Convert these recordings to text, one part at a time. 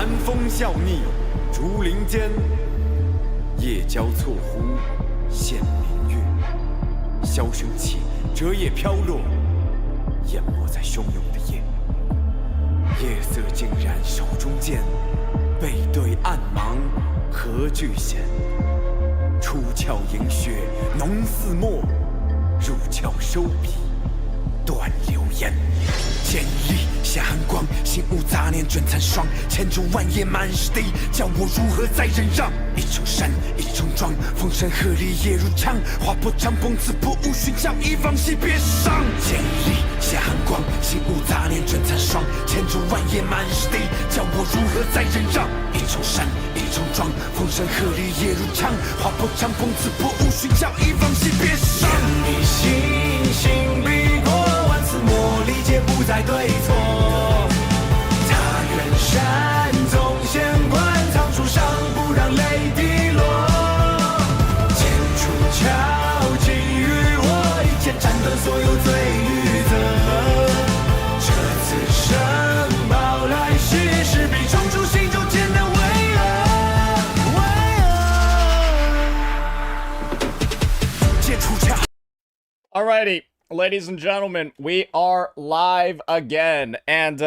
寒风笑逆，竹林间，夜交错忽，现明月。箫声起，折叶飘落，淹没在汹涌的夜。夜色竟然手中剑，背对暗芒，何惧险？出鞘迎雪，浓似墨；入鞘收笔，断流烟。剑力下寒光，心无杂念卷残霜。千重万叶满是敌，叫我如何再忍让？一重山，一重庄，风声鹤唳夜如枪。划破长崩，刺破无寻，叫一方息别伤。剑力下寒光，心无杂念卷残霜。千重万叶满是敌，叫我如何再忍让？一重山，一重庄，风声鹤唳夜如枪。划破长崩，刺破无寻，叫一方息别伤。剑力行行必过，万次磨砺，皆不再对错。他远山纵险关，藏出伤，不让泪滴落。剑出鞘，给予我一剑斩断所有罪与责。这次生报来兮，势必冲出心中剑的巍峨。剑出鞘。Alrighty. Ladies and gentlemen, we are live again, and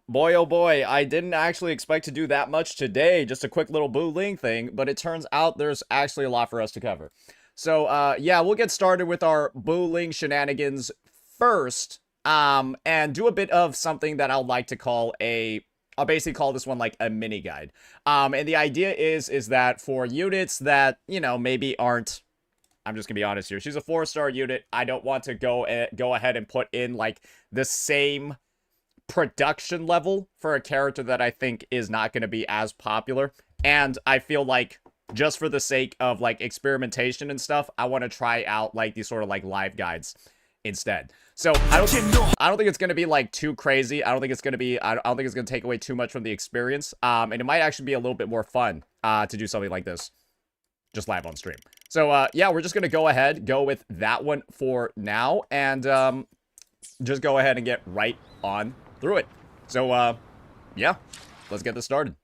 boy oh boy, I didn't actually expect to do that much today, just a quick little Buling thing, but it turns out there's actually a lot for us to cover. So, yeah, we'll get started with our Buling shenanigans first, and do a bit of something that I'll like to call I'll basically call this one like a mini guide. And the idea is that for units that, you know, maybe aren't, I'm just gonna be honest here. She's a 4-star unit. I don't want to go ahead and put in like the same production level for a character that I think is not gonna be as popular. And I feel like just for the sake of like experimentation and stuff, I want to try out like these sort of like live guides instead. So I don't think it's gonna be like too crazy. I don't think it's gonna take away too much from the experience. And it might actually be a little bit more fun to do something like this just live on stream. So, yeah, we're just going to go with that one for now, and just go ahead and get right on through it. So, yeah, let's get this started.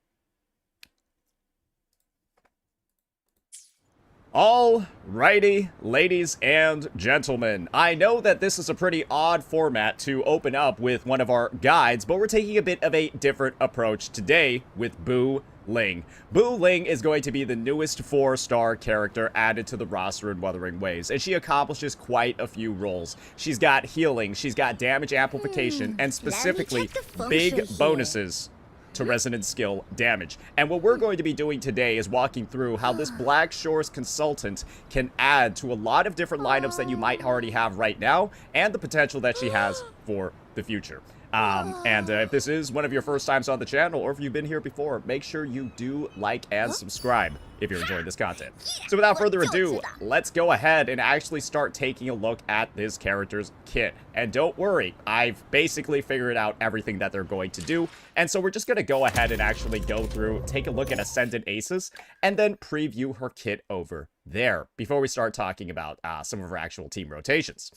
Alrighty, ladies and gentlemen, I know that this is a pretty odd format to open up with one of our guides, but we're taking a bit of a different approach today with Buling. Buling is going to be the newest 4-star character added to the roster in Wuthering Waves, and she accomplishes quite a few roles. She's got healing, she's got damage amplification, and specifically big bonuses to resonance skill damage. And what we're going to be doing today is walking through how this Black Shores consultant can add to a lot of different lineups that you might already have right now, and the potential that she has for the future. If this is one of your first times on the channel, or if you've been here before, make sure you do like and subscribe if you're enjoying this content. So without further ado, let's go ahead and actually start taking a look at this character's kit. And don't worry, I've basically figured out everything that they're going to do. And so we're just going to go ahead and actually go through, take a look at Ascendant Aces, and then preview her kit over there before we start talking about some of her actual team rotations.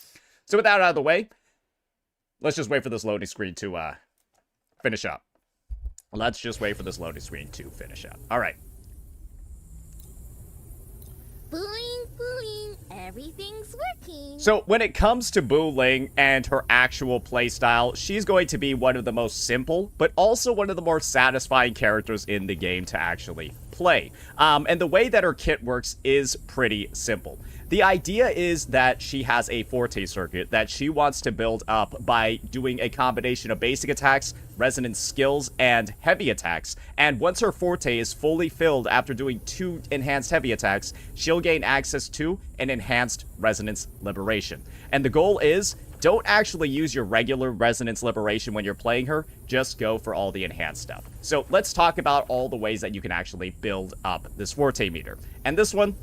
So with that out of the way, let's just wait for this loading screen to finish up. Let's just wait for this loading screen to finish up. All right. Buling, Buling, everything's working. So when it comes to Buling and her actual playstyle, she's going to be one of the most simple, but also one of the more satisfying characters in the game to actually play. And the way that her kit works is pretty simple. The idea is that she has a forte circuit that she wants to build up by doing a combination of basic attacks, resonance skills, and heavy attacks. And once her forte is fully filled after doing 2 enhanced heavy attacks, she'll gain access to an enhanced resonance liberation. And the goal is, don't actually use your regular resonance liberation when you're playing her, just go for all the enhanced stuff. So let's talk about all the ways that you can actually build up this forte meter. And this one,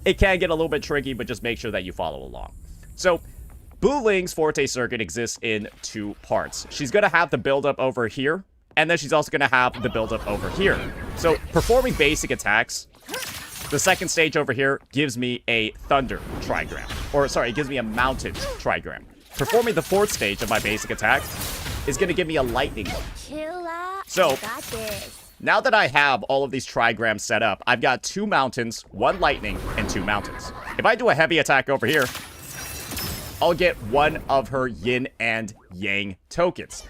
it can get a little bit tricky, but just make sure that you follow along. So, Buling's forte circuit exists in 2 parts. She's going to have the build-up over here, and then she's also going to have the build-up over here. So, performing basic attacks, the second stage over here gives me a thunder trigram. Or, sorry, it gives me a mountain trigram. Performing the 4th stage of my basic attack is going to give me a lightning one. Chill out. So, Got this. now that I have all of these trigrams set up, I've got 2 mountains, 1 lightning, and 2 mountains. If I do a heavy attack over here, I'll get 1 of her yin and yang tokens.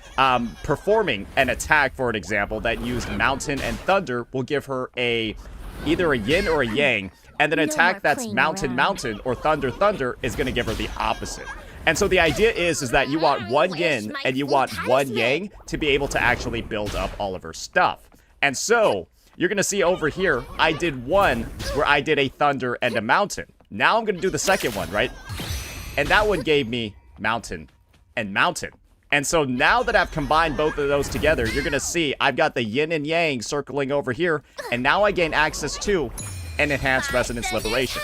Performing an attack, for an example, that used mountain and thunder will give her either a yin or a yang, and an attack that's mountain or thunder is going to give her the opposite. And so the idea is that you want 1 yin and you want 1 yang to be able to actually build up all of her stuff. And so you're going to see over here, I did 1 where I did a thunder and a mountain. Now I'm going to do the second one, right? And that one gave me mountain and mountain. And so now that I've combined both of those together, you're going to see I've got the yin and yang circling over here. And now I gain access to an enhanced resonance liberation.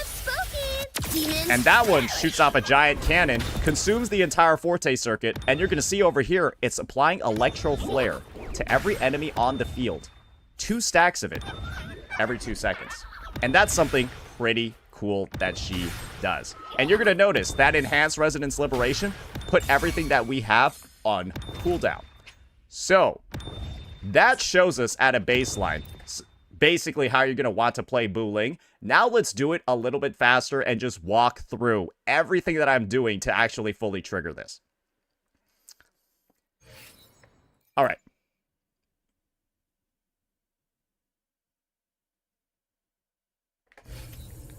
And that one shoots off a giant cannon, consumes the entire Forte circuit, and you're going to see over here, it's applying Electro Flare to every enemy on the field. 2 stacks of it every 2 seconds. And that's something pretty cool that she does. And you're going to notice that enhanced resonance liberation put everything that we have on cooldown. So that shows us at a baseline basically how you're going to want to play Buling. Now let's do it a little bit faster and just walk through everything that I'm doing to actually fully trigger this. All right.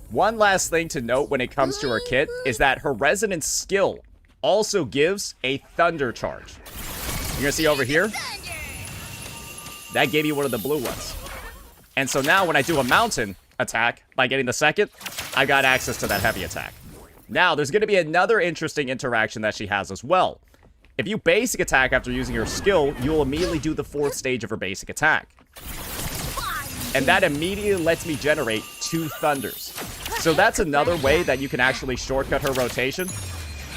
One last thing to note when it comes to her kit is that her resonance skill also gives a thunder charge. You're going to see over here, that gave you one of the blue ones. And so now when I do a mountain attack, by getting the second, I got access to that heavy attack. Now, there's going to be another interesting interaction that she has as well. If you basic attack after using your skill, you'll immediately do the 4th stage of her basic attack. And that immediately lets me generate 2 thunders. So that's another way that you can actually shortcut her rotation,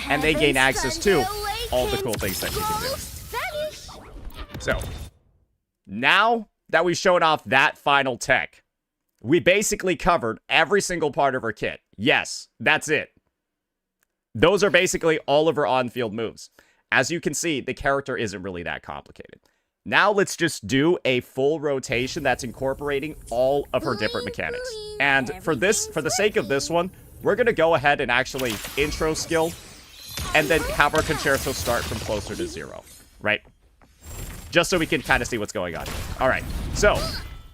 and they gain access to all the cool things that you can do. So, now that we've shown off that final tech, we basically covered every single part of her kit. Yes, that's it. Those are basically all of her on-field moves. As you can see, the character isn't really that complicated. Now let's just do a full rotation that's incorporating all of her different mechanics. And for the sake of this one, we're going to go ahead and actually intro skill and then have our concerto start from closer to 0, right? Just so we can kind of see what's going on. All right, so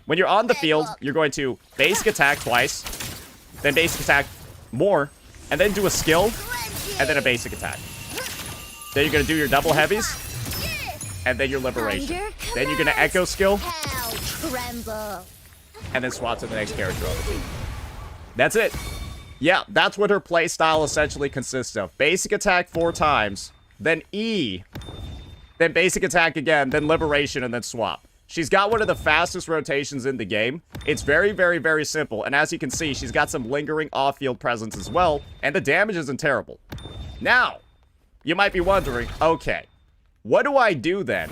when you're on the field, you're going to basic attack twice, then basic attack more, and then do a skill, and then a basic attack. Then you're going to do your double heavies, and then your liberation. Then you're going to echo skill, and then swap to the next character on the team. That's it. Yeah, that's what her playstyle essentially consists of. Basic attack 4 times, then E, then basic attack again, then liberation, and then swap. She's got one of the fastest rotations in the game. It's very, very, very simple. And as you can see, she's got some lingering off-field presence as well. And the damage isn't terrible. Now, you might be wondering, okay, what do I do then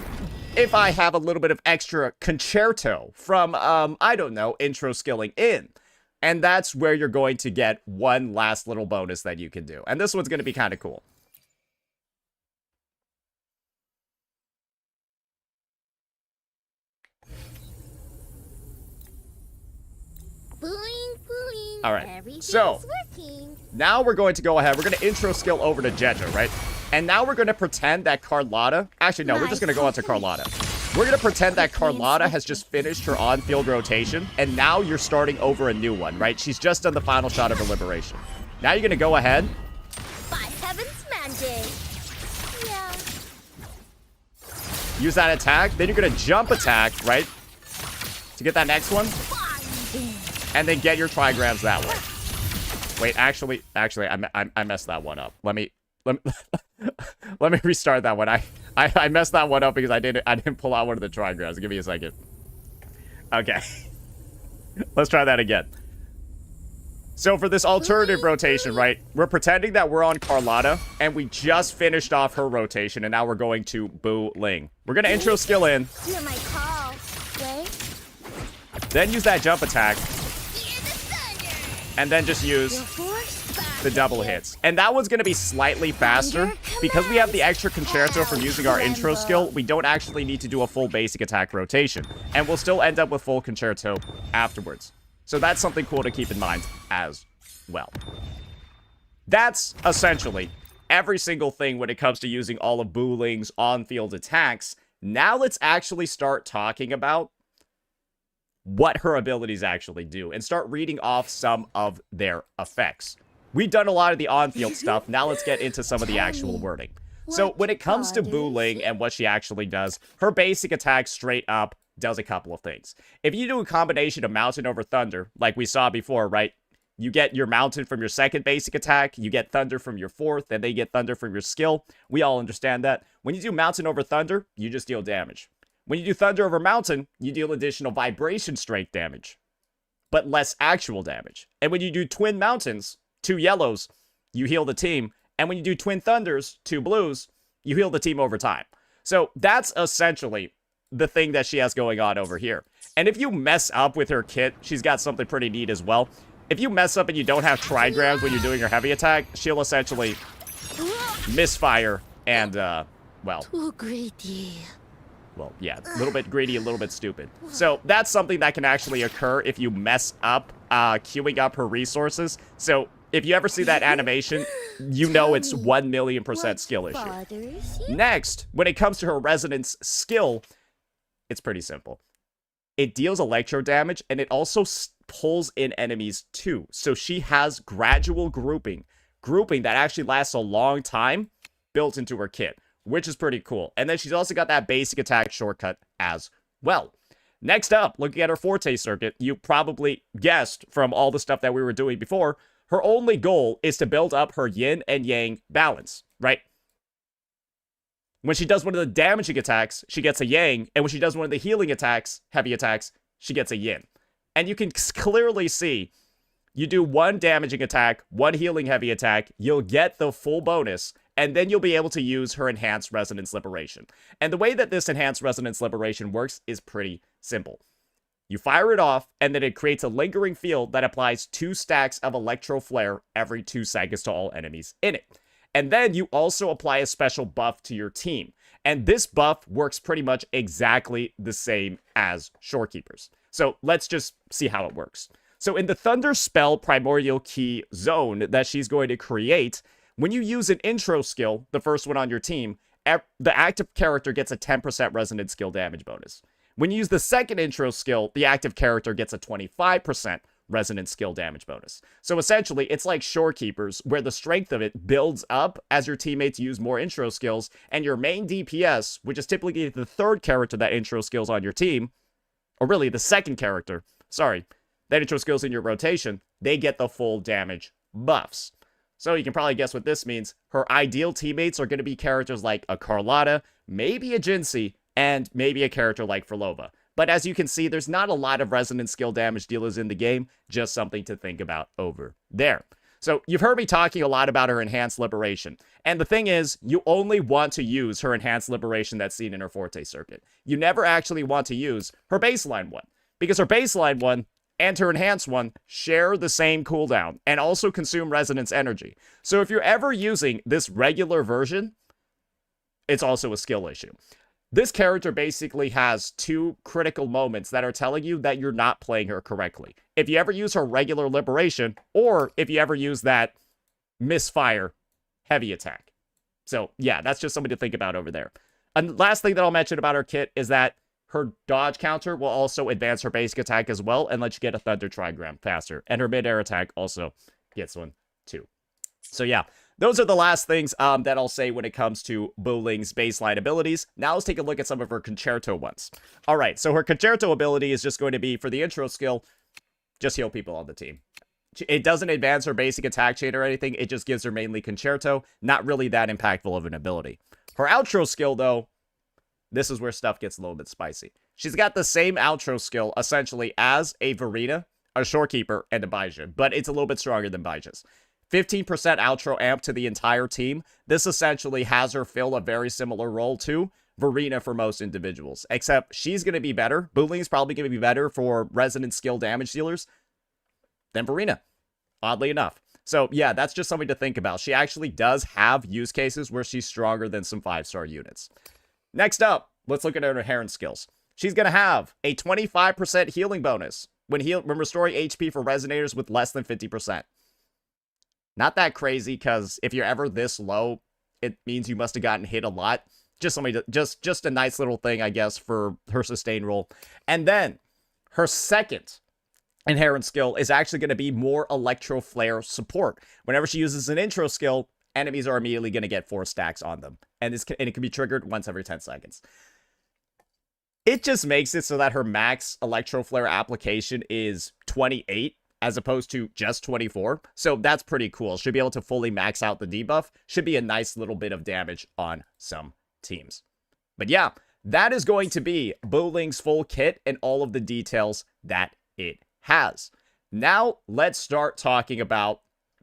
if I have a little bit of extra concerto from, I don't know, intro skilling in? And that's where you're going to get one last little bonus that you can do. And this one's going to be kind of cool. All right, so now we're going to go ahead. We're going to intro skill over to Jeja, right? And now we're going to pretend that Carlotta... Actually, no, we're just going to go on to Carlotta. We're going to pretend that Carlotta has just finished her on-field rotation, and now you're starting over a new one, right? She's just done the final shot of her liberation. Now you're going to go ahead. By heaven's mandate. Yeah. Use that attack. Then you're going to jump attack, right? To get that next one. And then get your trigrams that way. Wait, actually, I messed that one up. Let me restart that one. I messed that one up because I didn't pull out one of the trigrams. Give me a second. Okay. Let's try that again. So for this alternative rotation, right? We're pretending that we're on Carlotta, and we just finished off her rotation, and now we're going to Buling. We're gonna intro skill in. Hear my call. Wait. Then use that jump attack. And then just use the double hits. And that one's going to be slightly faster. Because we have the extra concerto from using our intro skill, we don't actually need to do a full basic attack rotation. And we'll still end up with full concerto afterwards. So that's something cool to keep in mind as well. That's essentially every single thing when it comes to using all of Buling's on-field attacks. Now let's actually start talking about what her abilities actually do and start reading off some of their effects. We've done a lot of the on-field stuff. Now let's get into some of the actual wording. So when it comes to Buling and what she actually does, her basic attack straight up does a couple of things. If you do a combination of Mountain over Thunder, like we saw before, right? You get your Mountain from your second basic attack, you get Thunder from your fourth, and then you get Thunder from your skill. We all understand that. When you do Mountain over Thunder, you just deal damage. When you do Thunder over Mountain, you deal additional vibration strength damage, but less actual damage. And when you do Twin Mountains, 2 yellows, you heal the team. And when you do Twin Thunders, 2 blues, you heal the team over time. So that's essentially the thing that she has going on over here. And if you mess up with her kit, she's got something pretty neat as well. If you mess up and you don't have trigrams when you're doing your heavy attack, she'll essentially misfire and, well... Too greedy. Well, yeah, a little bit greedy, a little bit stupid. So that's something that can actually occur if you mess up queuing up her resources. So if you ever see that animation, you know it's 1,000,000% skill issue. Next, when it comes to her resonance skill, it's pretty simple. It deals electro damage, and it also pulls in enemies too. So she has gradual grouping that actually lasts a long time built into her kit, which is pretty cool. And then she's also got that basic attack shortcut as well. Next up, looking at her Forte circuit, you probably guessed from all the stuff that we were doing before, her only goal is to build up her yin and yang balance, right? When she does one of the damaging attacks, she gets a yang, and when she does one of the healing attacks, heavy attacks, she gets a yin. And you can clearly see, you do 1 damaging attack, 1 healing heavy attack, you'll get the full bonus, and then you'll be able to use her Enhanced Resonance Liberation. And the way that this Enhanced Resonance Liberation works is pretty simple. You fire it off, and then it creates a lingering field that applies 2 stacks of Electro Flare every 2 seconds to all enemies in it. And then you also apply a special buff to your team. And this buff works pretty much exactly the same as Shorekeeper's. So let's just see how it works. So in the Thunder Spell Primordial Key zone that she's going to create, when you use an intro skill, the first one on your team, the active character gets a 10% resonant skill damage bonus. When you use the second intro skill, the active character gets a 25% resonant skill damage bonus. So essentially, it's like Shorekeepers, where the strength of it builds up as your teammates use more intro skills, and your main DPS, which is typically the third character that intro skills on your team, or really the second character, sorry, that intro skills in your rotation, they get the full damage buffs. So you can probably guess what this means. Her ideal teammates are going to be characters like a Carlotta, maybe a Jinxie, and maybe a character like Frolova. But as you can see, there's not a lot of resonant skill damage dealers in the game, just something to think about over there. So you've heard me talking a lot about her Enhanced Liberation. And the thing is, you only want to use her Enhanced Liberation that's seen in her Forte circuit. You never actually want to use her baseline one, because her baseline one and her enhanced one share the same cooldown and also consume resonance energy. So if you're ever using this regular version, it's also a skill issue. This character basically has 2 critical moments that are telling you that you're not playing her correctly. If you ever use her regular liberation, or if you ever use that misfire heavy attack. So yeah, that's just something to think about over there. And last thing that I'll mention about her kit is that her dodge counter will also advance her basic attack as well and let you get a Thunder Trigram faster. And her mid-air attack also gets one too. So yeah, those are the last things that I'll say when it comes to Buling's baseline abilities. Now let's take a look at some of her Concerto ones. All right, so her Concerto ability is just going to be, for the intro skill, just heal people on the team. It doesn't advance her basic attack chain or anything. It just gives her mainly Concerto. Not really that impactful of an ability. Her outro skill, though, this is where stuff gets a little bit spicy. She's got the same outro skill, essentially, as a Verena, a Shorekeeper, and a Baizha, but it's a little bit stronger than Baizha's. 15% outro amp to the entire team. This essentially has her fill a very similar role to Verena for most individuals, except she's going to be better. Buling's probably going to be better for resonant skill damage dealers than Verena, oddly enough. So yeah, that's just something to think about. She actually does have use cases where she's stronger than some 5-star units. Next up, let's look at her inherent skills. She's going to have a 25% healing bonus when restoring HP for resonators with less than 50%. Not that crazy, because if you're ever this low, it means you must have gotten hit a lot. Just just a nice little thing, I guess, for her sustain roll. And then her second inherent skill is actually going to be more Electro Flare support. Whenever she uses an intro skill, enemies are immediately going to get 4 stacks on them. And it can be triggered once every 10 seconds. It just makes it so that her max Electro Flare application is 28 as opposed to just 24. So that's pretty cool. Should be able to fully max out the debuff. Should be a nice little bit of damage on some teams. But yeah, that is going to be Buling's full kit and all of the details that it has. Now, let's start talking about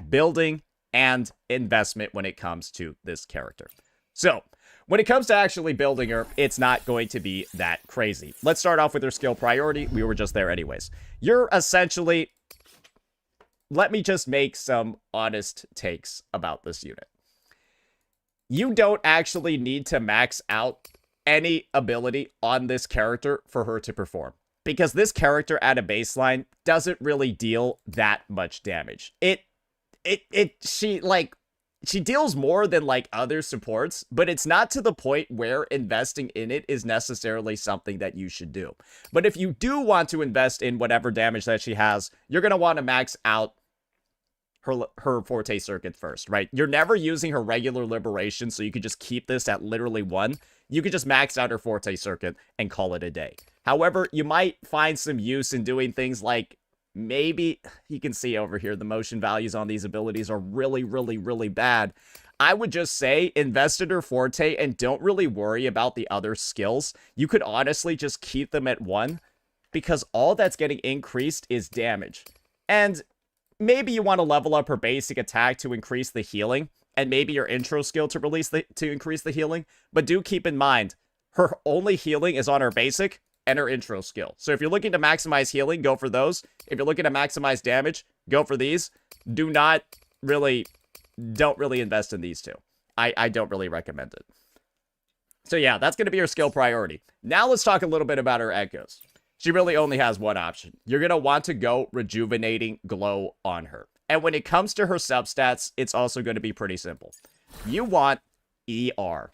building and investment when it comes to this character. So, when it comes to actually building her, it's not going to be that crazy. Let's start off with her skill priority. We were just there anyways. You're essentially... Let me just make some honest takes about this unit. You don't actually need to max out any ability on this character for her to perform, because this character at a baseline doesn't really deal that much damage. She deals more than like other supports, but it's not to the point where investing in it is necessarily something that you should do. But if you do want to invest in whatever damage that she has, you're going to want to max out her Forte circuit first, right? You're never using her regular liberation, so you could just keep this at literally 1. You could just max out her Forte circuit and call it a day. However, you might find some use in doing things like, maybe, you can see over here, the motion values on these abilities are really, really, really bad. I would just say invest in her Forte and don't really worry about the other skills. You could honestly just keep them at 1, because all that's getting increased is damage. And maybe you want to level up her basic attack to increase the healing, and maybe your intro skill to increase the healing. But do keep in mind, her only healing is on her basic and her intro skill. So if you're looking to maximize healing, go for those. If you're looking to maximize damage, go for these. Don't really invest in these two. I don't really recommend it. So yeah, that's going to be her skill priority. Now let's talk a little bit about her echoes. She really only has one option. You're going to want to go Rejuvenating Glow on her. And when it comes to her substats, it's also going to be pretty simple. You want ER.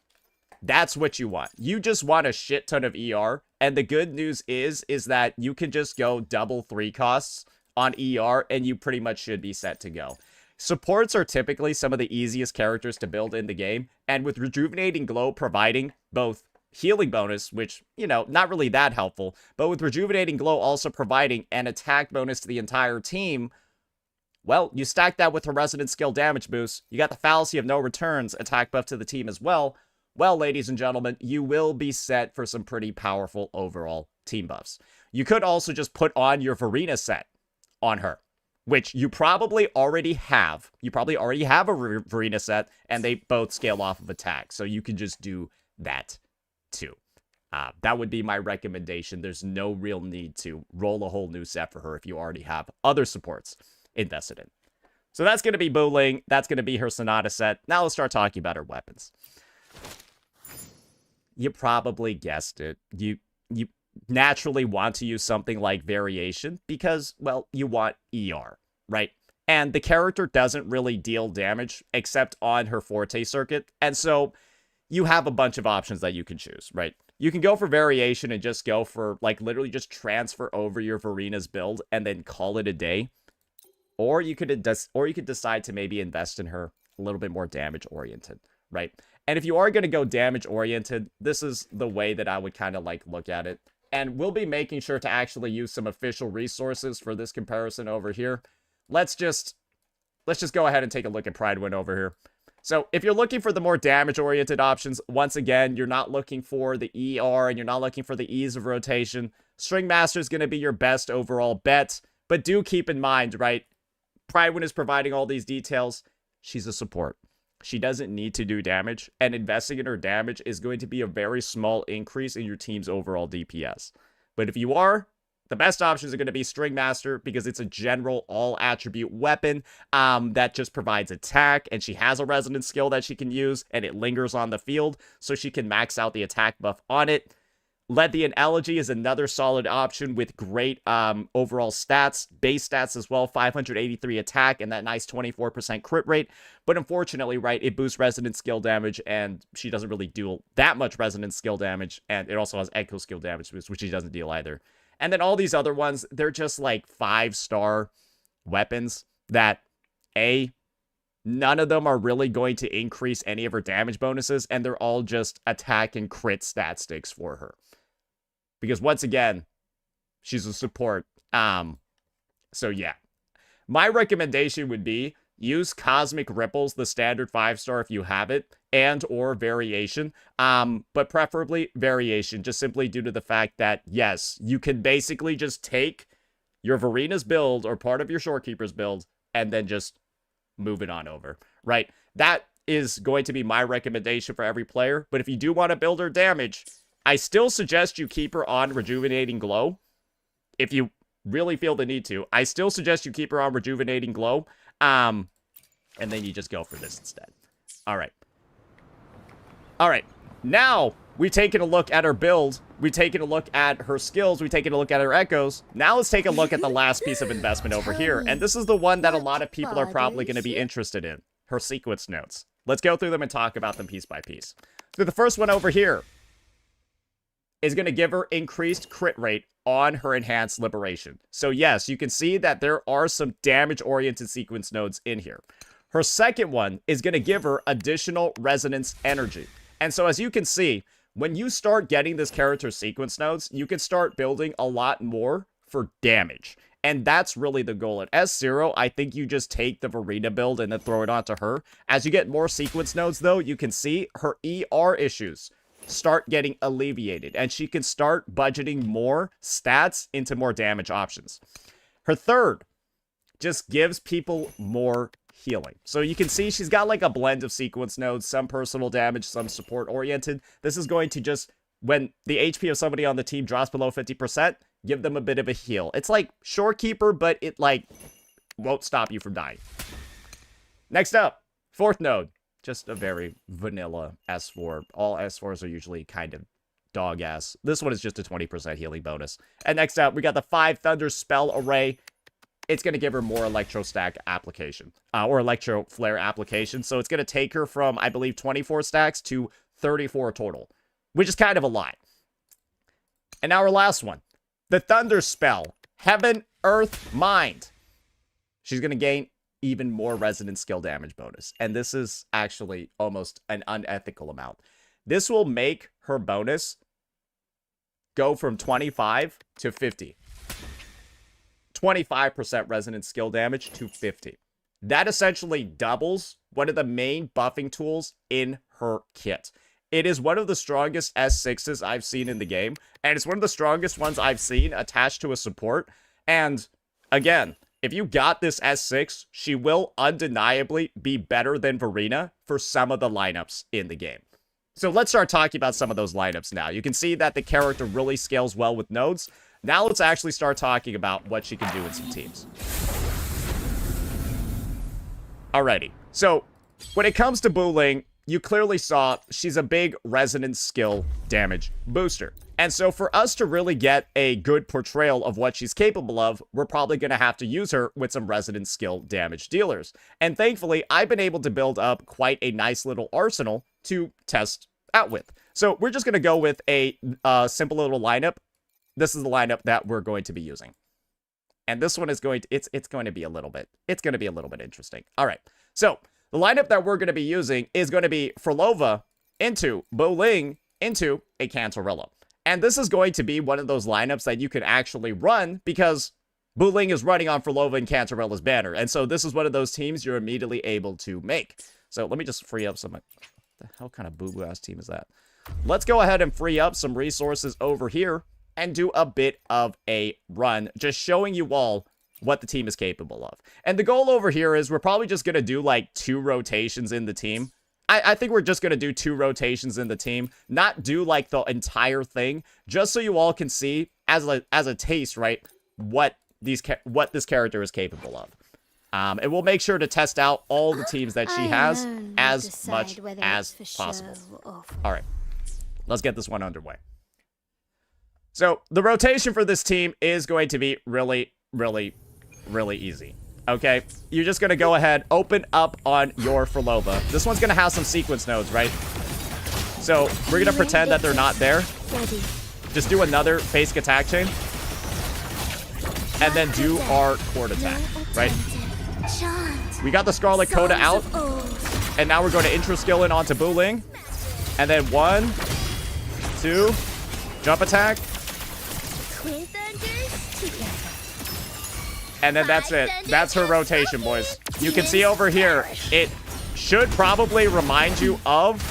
That's what you want. You just want a shit ton of ER. And the good news is that you can just go double 3 costs on ER and you pretty much should be set to go. Supports are typically some of the easiest characters to build in the game. And with Rejuvenating Glow providing both healing bonus, which, you know, not really that helpful, but with Rejuvenating Glow also providing an attack bonus to the entire team, well, you stack that with her Resonant Skill damage boost, you got the Fallacy of No Returns attack buff to the team as well. Well, ladies and gentlemen, you will be set for some pretty powerful overall team buffs. You could also just put on your Verena set on her, which you probably already have. You probably already have a Verena set, and they both scale off of attack, so you can just do that too. That would be my recommendation. There's no real need to roll a whole new set for her if you already have other supports invested in. So that's going to be Buling. That's going to be her Sonata set. Now let's start talking about her weapons. You probably guessed it. You naturally want to use something like Variation because, well, you want ER, right? And the character doesn't really deal damage except on her Forte circuit. And so you have a bunch of options that you can choose, right? You can go for Variation and just go for, like, literally just transfer over your Verena's build and then call it a day. Or you could decide to maybe invest in her a little bit more damage-oriented, right? And if you are going to go damage-oriented, this is the way that I would kind of, like, look at it. And we'll be making sure to actually use some official resources for this comparison over here. Let's just go ahead and take a look at Pride Win over here. So if you're looking for the more damage-oriented options, once again, you're not looking for the ER and you're not looking for the ease of rotation. String Master is going to be your best overall bet. But do keep in mind, right? Pride Win is providing all these details. She's a support. She doesn't need to do damage, and investing in her damage is going to be a very small increase in your team's overall DPS. But if you are, The best options are going to be String Master because it's a general all-attribute weapon that just provides attack, and she has a resonance skill that she can use, and it lingers on the field, so she can max out the attack buff on it. Lethe and Elegy is another solid option with great overall stats, base stats as well, 583 attack and that nice 24% crit rate. But unfortunately, right, it boosts resonance skill damage, and she doesn't really deal that much resonance skill damage, and it also has echo skill damage boost, which she doesn't deal either. And then all these other ones, they're just like 5-star weapons that, none of them are really going to increase any of her damage bonuses, and they're all just attack and crit stat sticks for her. Because once again, she's a support. So yeah. My recommendation would be use Cosmic Ripples, the standard 5-star if you have it, and or Variation. But preferably Variation, just simply due to the fact that, yes, you can basically just take your Varina's build or part of your Shorekeeper's build and then just move it on over, right? That is going to be my recommendation for every player. But if you do want to build her damage, I still suggest you keep her on Rejuvenating Glow. If you really feel the need to, I still suggest you keep her on Rejuvenating Glow. And then you just go for this instead. All right. All right. Now we've taken a look at her build. We've taken a look at her skills. We've taken a look at her echoes. Now let's take a look at the last piece of investment over here. And this is the one that a lot of people are probably going to be interested in. Her sequence notes. Let's go through them and talk about them piece by piece. So the first one over here is going to give her increased crit rate on her enhanced liberation. So yes, you can see that there are some damage-oriented sequence nodes in here. Her second one is going to give her additional resonance energy. And so as you can see, when you start getting this character's sequence nodes, you can start building a lot more for damage. And that's really the goal. At S0, I think you just take the Varina build and then throw it onto her. As you get more sequence nodes, though, you can see her ER issues start getting alleviated, and she can start budgeting more stats into more damage options. Her third just gives people more healing. So you can see she's got like a blend of sequence nodes, some personal damage, some support oriented. This is going to just, when the HP of somebody on the team drops below 50%, give them a bit of a heal. It's like Shorekeeper, but it like won't stop you from dying. Next up, fourth node. Just a very vanilla S4. All S4s are usually kind of dog-ass. This one is just a 20% healing bonus. And next up, we got the 5 Thunder Spell Array. It's going to give her more Electro Stack application. Or Electro Flare application. So it's going to take her from, I believe, 24 stacks to 34 total. Which is kind of a lot. And now our last one. The Thunder Spell. Heaven, Earth, Mind. She's going to gain even more resonance skill damage bonus. And this is actually almost an unethical amount. This will make her bonus go from 25 to 50. 25% resonance skill damage to 50. That essentially doubles one of the main buffing tools in her kit. It is one of the strongest S6s I've seen in the game, and it's one of the strongest ones I've seen attached to a support. And again, if you got this S6, she will undeniably be better than Varina for some of the lineups in the game. So let's start talking about some of those lineups now. You can see that the character really scales well with nodes. Now let's actually start talking about what she can do in some teams. Alrighty, so when it comes to Buling, you clearly saw she's a big resonance skill damage booster. And so for us to really get a good portrayal of what she's capable of, we're probably going to have to use her with some resonance skill damage dealers. And thankfully, I've been able to build up quite a nice little arsenal to test out with. So we're just going to go with a simple little lineup. This is the lineup that we're going to be using. And this one is going to, it's going to be a little bit interesting. All right. So the lineup that we're going to be using is going to be Frolova into Buling into a Cantarella. And this is going to be one of those lineups that you can actually run because Buling is running on Frolova and Cantarella's banner. And so this is one of those teams you're immediately able to make. So let me just free up some... What the hell kind of boo-boo ass team is that? Let's go ahead and free up some resources over here and do a bit of a run, just showing you all what the team is capable of. And the goal over here is we're probably just going to do like 2 rotations in the team I think we're just going to do 2 rotations in the team, not do like the entire thing, just so you all can see as a taste, right, what this character is capable of. And we'll make sure to test out all the teams that she has as much as possible. All right, let's get this one underway. So the rotation for this team is going to be really, really, really easy. Okay, you're just going to go ahead, open up on your Furlova. This one's going to have some sequence nodes, right? So we're going to pretend that they're not there. Just do another basic attack chain. And then do our cord attack, right? We got the Scarlet Coda out. And now we're going to intro skill in onto Buling. And then 1, 2, jump attack. And then that's it. That's her rotation, boys. You can see over here, it should probably remind you of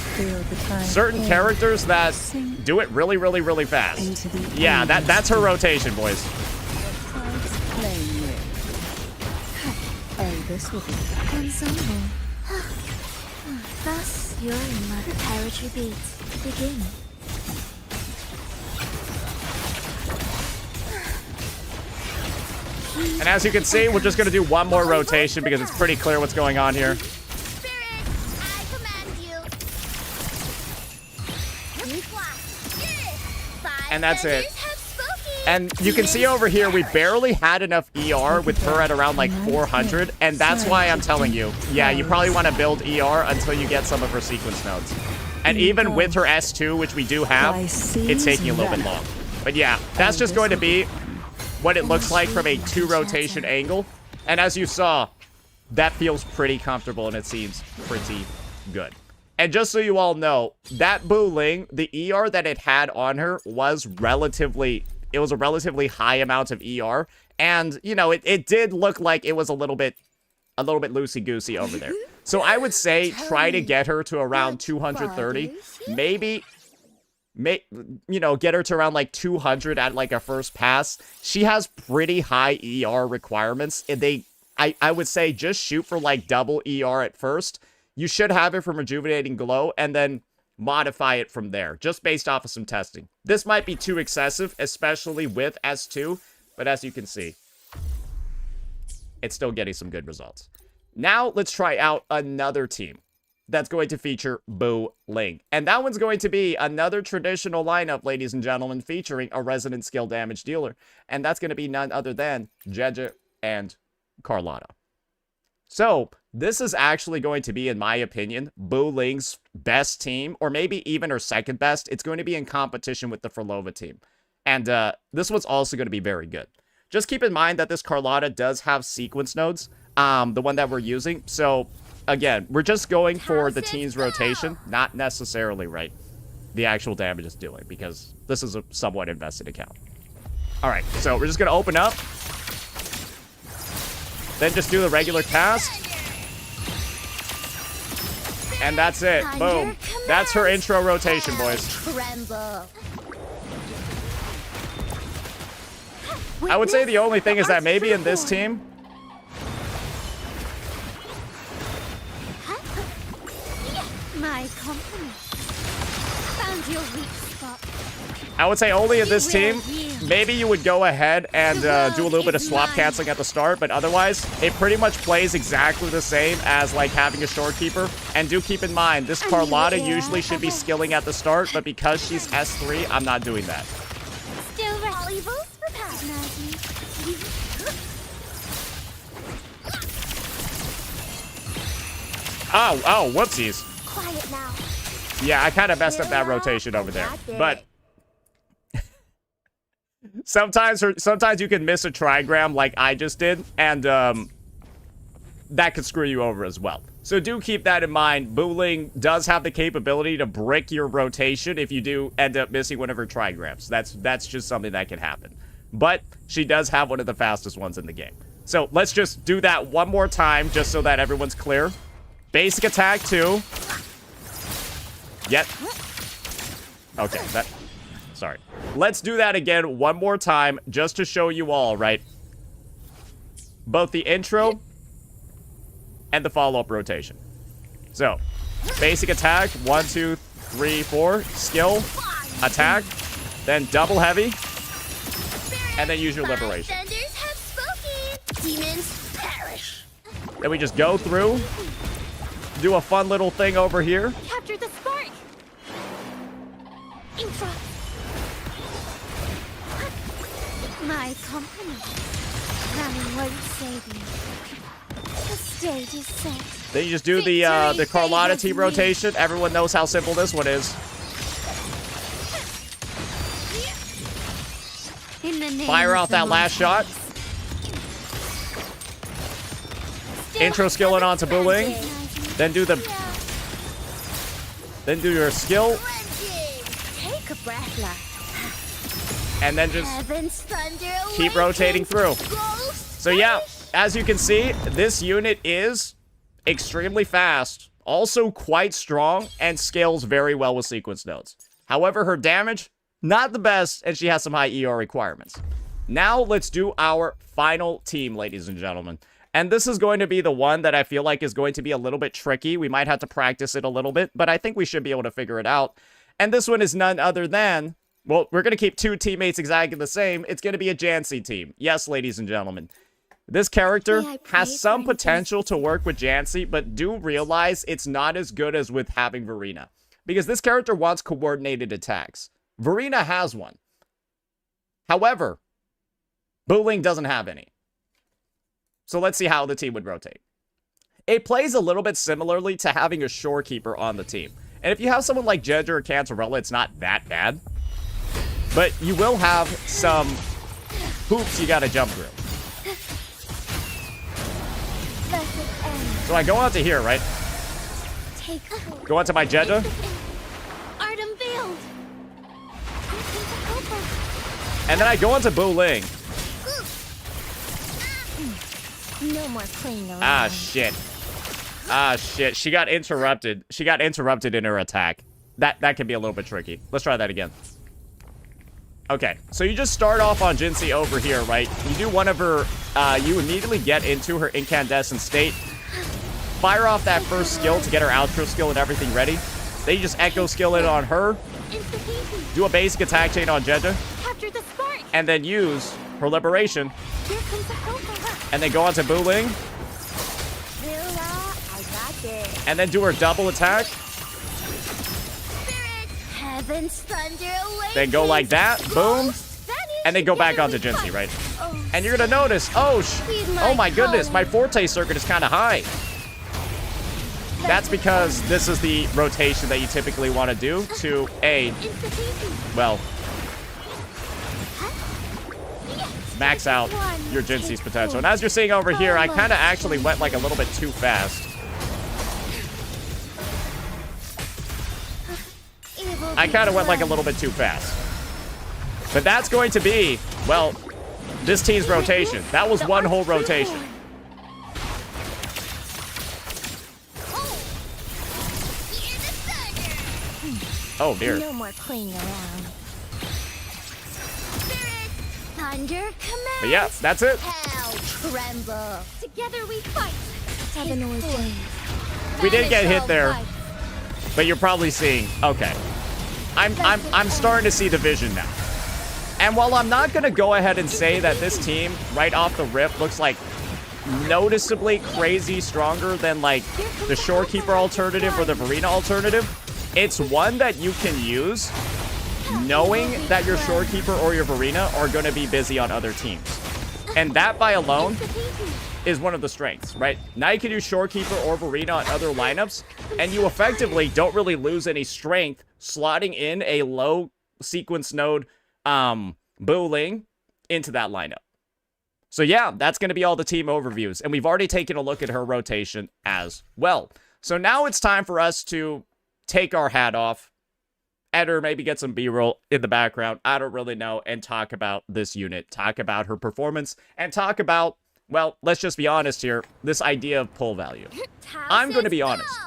certain characters that do it really, really, really fast. Yeah, that's her rotation, boys. Ensemble. Thus, your mother poetry beats begin. And as you can see, we're just going to do one more rotation because it's pretty clear what's going on here. Spirit, I command you. And that's it. And you can see over here, we barely had enough ER with her at around like 400. And that's why I'm telling you, yeah, you probably want to build ER until you get some of her sequence nodes. And even with her S2, which we do have, it's taking a little bit long. But yeah, that's just going to be what it looks like from a 2 rotation angle. And as you saw, that feels pretty comfortable and it seems pretty good. And just so you all know, that Buling, the ER that it had on her was relatively, it was a relatively high amount of ER. And, you know, it did look like it was a little bit loosey-goosey over there. So I would say try to get her to around 230. Maybe, you know, get her to around like 200 at like a first pass. She has pretty high ER requirements. And I would say just shoot for like double ER at first. You should have it from Rejuvenating Glow and then modify it from there, just based off of some testing. This might be too excessive, especially with S2, but as you can see, it's still getting some good results. Now, let's try out another team that's going to feature Buling. And that one's going to be another traditional lineup, ladies and gentlemen, featuring a Resonant Skill Damage Dealer. And that's going to be none other than Jeje and Carlotta. So, this is actually going to be, in my opinion, Buling's best team, or maybe even her second best. It's going to be in competition with the Furlova team. And this one's also going to be very good. Just keep in mind that this Carlotta does have sequence nodes, the one that we're using. So, again, we're just going for the team's rotation, not necessarily, right, the actual damage it's doing, because this is a somewhat invested account. All right, so we're just going to open up. Then just do the regular cast. And that's it. Boom. That's her intro rotation, boys. I would say the only thing is that maybe in this team, My company. Found your weak spot. I would say only in this team, maybe you would go ahead and do a little bit of swap canceling at the start, but otherwise, it pretty much plays exactly the same as like having a Shorekeeper. And do keep in mind, this Carlotta usually should be skilling at the start, but because she's S3, I'm not doing that. Still valuables for patronizing. Oh, whoopsies. Quiet now. Yeah, I kind of messed up that rotation over there. But sometimes you can miss a trigram like I just did, and that could screw you over as well. So do keep that in mind. Buling does have the capability to brick your rotation if you do end up missing one of her trigrams. That's just something that can happen. But she does have one of the fastest ones in the game. So let's just do that one more time just so that everyone's clear. Basic attack 2. Yet. Okay, sorry. Let's do that again one more time just to show you all, right? Both the intro and the follow-up rotation. So, Basic attack, 1, 2, 3, 4. Skill, attack, then double heavy, and then use your liberation. Bystanders have spoken. Demons perish. Then we just go through, do a fun little thing over here. Capture the spark. Infra. My company. Running won't save me. The stage is set. Then you just do the Carlotta team rotation. Everyone knows how simple this one is. In the name Fire of out the that last shot. Intro skill it onto Buling. Then do your skill. Take a breath, love. And then just Heaven's thunder keep rotating through. So yeah, as you can see, this unit is extremely fast, also quite strong, and scales very well with sequence nodes. However, her damage, not the best, and she has some high ER requirements. Now, let's do our final team, ladies and gentlemen. And this is going to be the one that I feel like is going to be a little bit tricky. We might have to practice it a little bit, but I think we should be able to figure it out. And this one is none other than... well, we're going to keep two teammates exactly the same. It's going to be a Jancy team. Yes, ladies and gentlemen. This character has some potential to work with Jancy, but do realize it's not as good as with having Verena. Because this character wants coordinated attacks. Verena has one. However, Buling doesn't have any. So let's see how the team would rotate. It plays a little bit similarly to having a shorekeeper on the team. And if you have someone like Jedger or Cantarella, it's not that bad. But you will have some hoops you gotta jump through. So I go onto here, right? Go onto my Jedger. Art unveiled. And then I go onto Buling. No more playing around. Ah, shit. Ah, shit. She got interrupted. She got interrupted in her attack. That can be a little bit tricky. Let's try that again. Okay, so you just start off on Jinxie over here, right? You do one of her, you immediately get into her incandescent state. Fire off that first skill to get her outro skill and everything ready. Then you just echo skill it on her. Do a basic attack chain on Jedger. Capture the spark. And then use her liberation. Here comes the helper. And then go on to Buling. I got this. And then do her double attack. Heaven's thunder awakens. Then go like that. Boom. And then go back onto Jinxie, right? And you're gonna notice, oh my goodness, my Forte circuit is kind of high. That's because this is the rotation that you typically want to do to aid, well, max out your Jinxie's potential. And as you're seeing over here, I kind of actually went like a little bit too fast. I kind of went like a little bit too fast. But that's going to be, well, this team's rotation. That was one whole rotation. Oh, dear. No more playing around. Thunder command. But yeah, that's it. Hell tremble. Together we fight. Heaven ordained. We did get hit there, but you're probably seeing, okay. I'm starting to see the vision now. And while I'm not going to go ahead and say that this team, right off the rip, looks like noticeably crazy stronger than, like, the Shorekeeper alternative or the Verena alternative, it's one that you can use knowing that your Shorekeeper or your Verena are going to be busy on other teams. And that by alone is one of the strengths, right? Now you can use Shorekeeper or Verena on other lineups, and you effectively don't really lose any strength slotting in a low sequence node Buling into that lineup. So yeah, that's going to be all the team overviews, and we've already taken a look at her rotation as well. So now it's time for us to take our hat off, enter, maybe get some B-roll in the background, I don't really know, and talk about this unit, talk about her performance, and talk about, well, let's just be honest here, this idea of pull value. I'm going to be honest.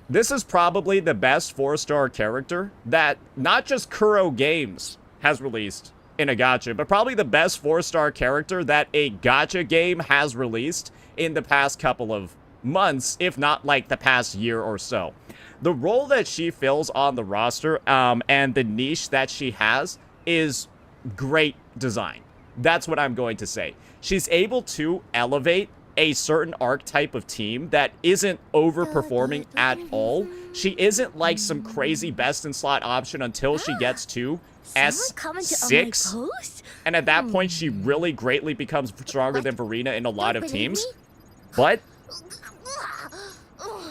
This is probably the best 4-star character that not just Kuro Games has released in a gacha, but probably the best 4-star character that a gacha game has released in the past couple of months, if not like the past year or so. The role that she fills on the roster, and the niche that she has is great design. That's what I'm going to say. She's able to elevate a certain archetype of team that isn't overperforming at all. She isn't like some crazy best in slot option until she gets to S6. And at that point, she really greatly becomes stronger than Verena in a lot of teams. But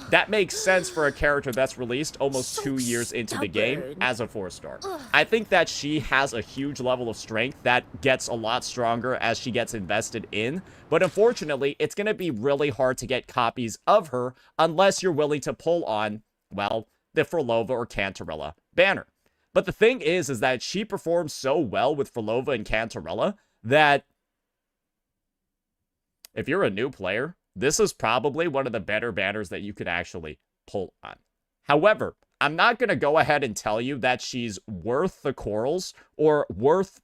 that makes sense for a character that's released almost 2 years into the game as a 4-star. I think that she has a huge level of strength that gets a lot stronger as she gets invested in. But unfortunately, it's going to be really hard to get copies of her unless you're willing to pull on, well, the Frolova or Cantarella banner. But the thing is that she performs so well with Frolova and Cantarella that if you're a new player, this is probably one of the better banners that you could actually pull on. However, I'm not going to go ahead and tell you that she's worth the corals or worth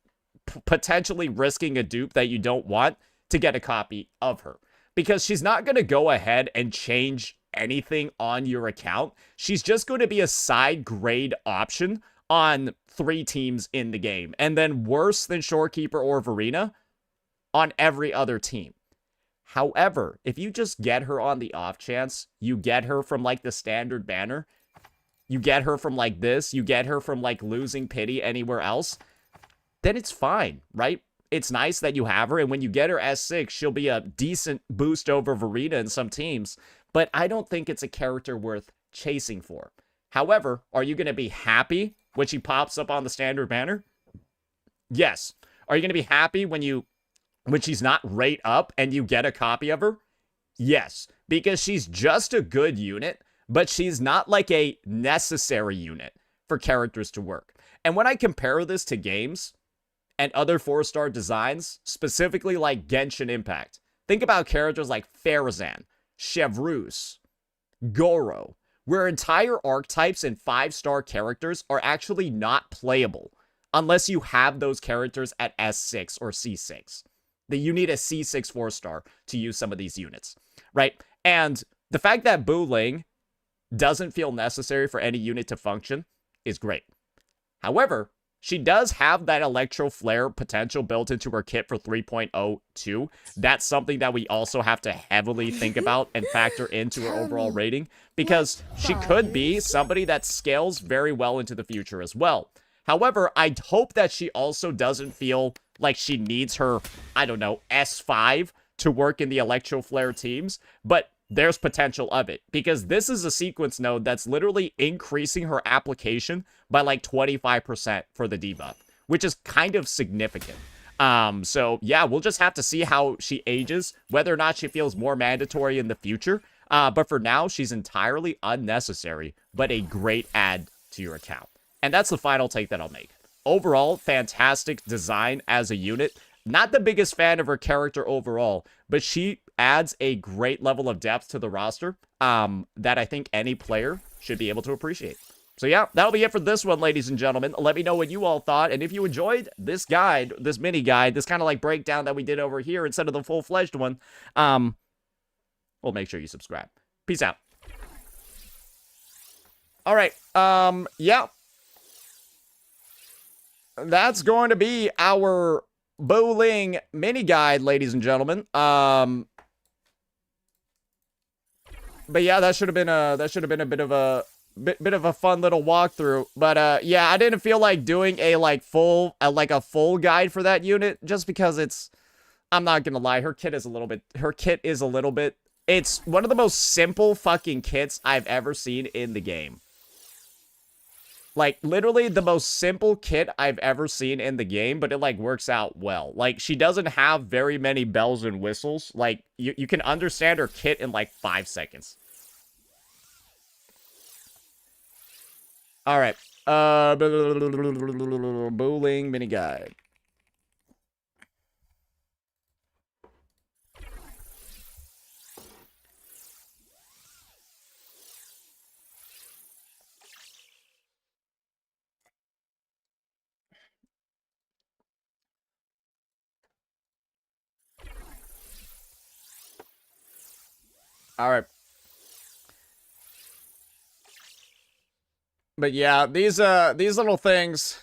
potentially risking a dupe that you don't want to get a copy of her. Because she's not going to go ahead and change anything on your account. She's just going to be a side grade option on 3 teams in the game. And then worse than Shorekeeper or Verena on every other team. However, if you just get her on the off chance, you get her from like the standard banner, you get her from like this, you get her from like losing pity anywhere else, then it's fine, right? It's nice that you have her, and when you get her S6, she'll be a decent boost over Verena in some teams, but I don't think it's a character worth chasing for. However, are you going to be happy when she pops up on the standard banner? Yes. Are you going to be happy when she's not rate up and you get a copy of her? Yes, because she's just a good unit, but she's not like a necessary unit for characters to work. And when I compare this to games and other 4-star designs, specifically like Genshin Impact, think about characters like Farazan, Chevreuse, Goro, where entire archetypes and 5-star characters are actually not playable unless you have those characters at S6 or C6. That you need a C6 4-star to use some of these units, right? And the fact that Buling doesn't feel necessary for any unit to function is great. However, she does have that Electro Flare potential built into her kit for 3.02. That's something that we also have to heavily think about and factor into her overall rating, because she could be somebody that scales very well into the future as well. However, I hope that she also doesn't feel like she needs her, I don't know, S5 to work in the Electro Flare teams, but there's potential of it, because this is a sequence node that's literally increasing her application by like 25% for the debuff, which is kind of significant. So yeah, we'll just have to see how she ages, whether or not she feels more mandatory in the future. But for now, she's entirely unnecessary, but a great add to your account. And that's the final take that I'll make. Overall, fantastic design as a unit. Not the biggest fan of her character overall, but she adds a great level of depth to the roster that I think any player should be able to appreciate. So yeah, that'll be it for this one, ladies and gentlemen. Let me know what you all thought, and if you enjoyed this guide, this mini guide, this kind of like breakdown that we did over here instead of the full-fledged one, well, make sure you subscribe. Peace out. All right, yeah. That's going to be our Buling mini guide, ladies and gentlemen. But yeah, that should have been a bit of a fun little walkthrough. But yeah, I didn't feel like doing a full guide for that unit, just because I'm not gonna lie, her kit is a little bit, it's one of the most simple fucking kits I've ever seen in the game. Like, literally the most simple kit I've ever seen in the game, but it, like, works out well. Like, she doesn't have very many bells and whistles. Like, you can understand her kit in, like, 5 seconds. Alright. Buling mini guide. All right. But yeah, these little things.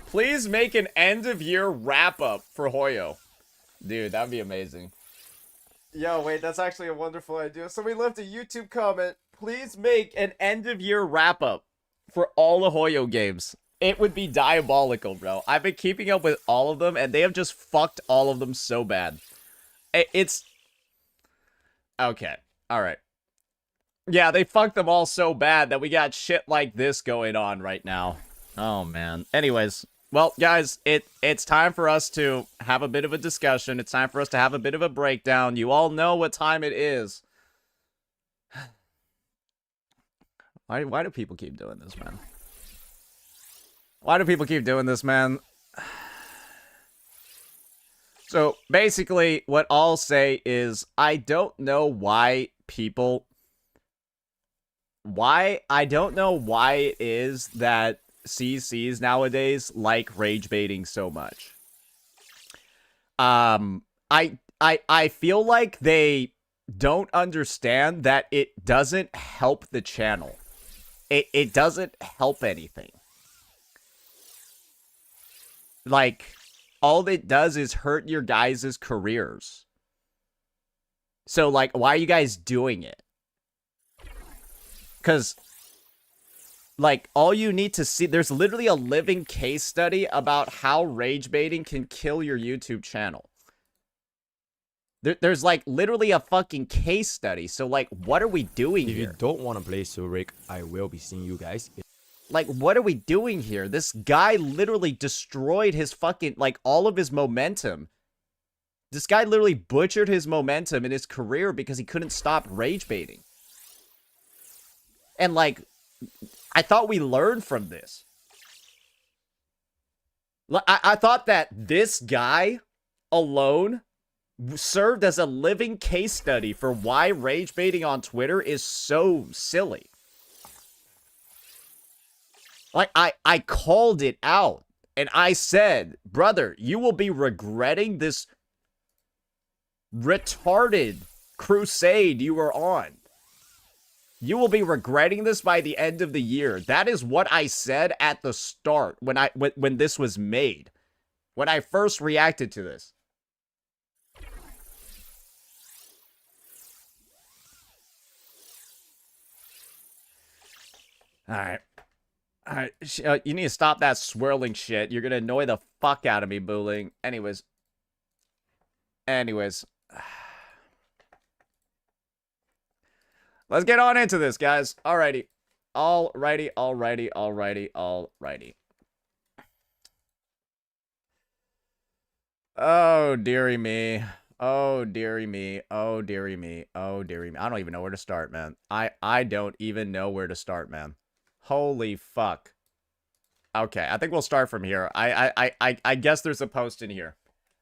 Please make an end of year wrap up for Hoyo. Dude, that'd be amazing. Yo, wait, that's actually a wonderful idea. Somebody left a YouTube comment. Please make an end of year wrap up for all the Hoyo games. It would be diabolical, bro. I've been keeping up with all of them, and they have just fucked all of them so bad. It's... Okay. Alright. Yeah, they fucked them all so bad that we got shit like this going on right now. Oh, man. Anyways, well, guys, it's time for us to have a bit of a discussion. It's time for us to have a bit of a breakdown. You all know what time it is. Why do people keep doing this, man? Why do people keep doing this, man? So, basically, what I'll say is, I don't know why people... I don't know why it is that CCs nowadays like rage baiting so much. I feel like they don't understand that it doesn't help the channel. It doesn't help anything. Like, all it does is hurt your guys' careers. So, like, why are you guys doing it? Because, like, all you need to see... There's literally a living case study about how rage baiting can kill your YouTube channel. There's, like, literally a fucking case study. So, like, what are we doing here? If you don't want to play Zurich, I will be seeing you guys. Like, what are we doing here? This guy literally destroyed his fucking... Like, all of his momentum. This guy literally butchered his momentum in his career because he couldn't stop rage baiting. And, like, I thought we learned from this. I thought that this guy alone served as a living case study for why rage baiting on Twitter is so silly. Like, I called it out. And I said, brother, you will be regretting this retarded crusade you were on. You will be regretting this by the end of the year. That is what I said at the start when this was made. When I first reacted to this. Alright. Alright, you need to stop that swirling shit. You're gonna annoy the fuck out of me, Buling. Anyways. Let's get on into this, guys. Alrighty. Alrighty. Oh, dearie me. Oh, dearie me. Oh, dearie me. Oh, dearie me. I don't even know where to start, man. I don't even know where to start, man. Holy fuck. Okay, I think we'll start from here. I guess there's a post in here.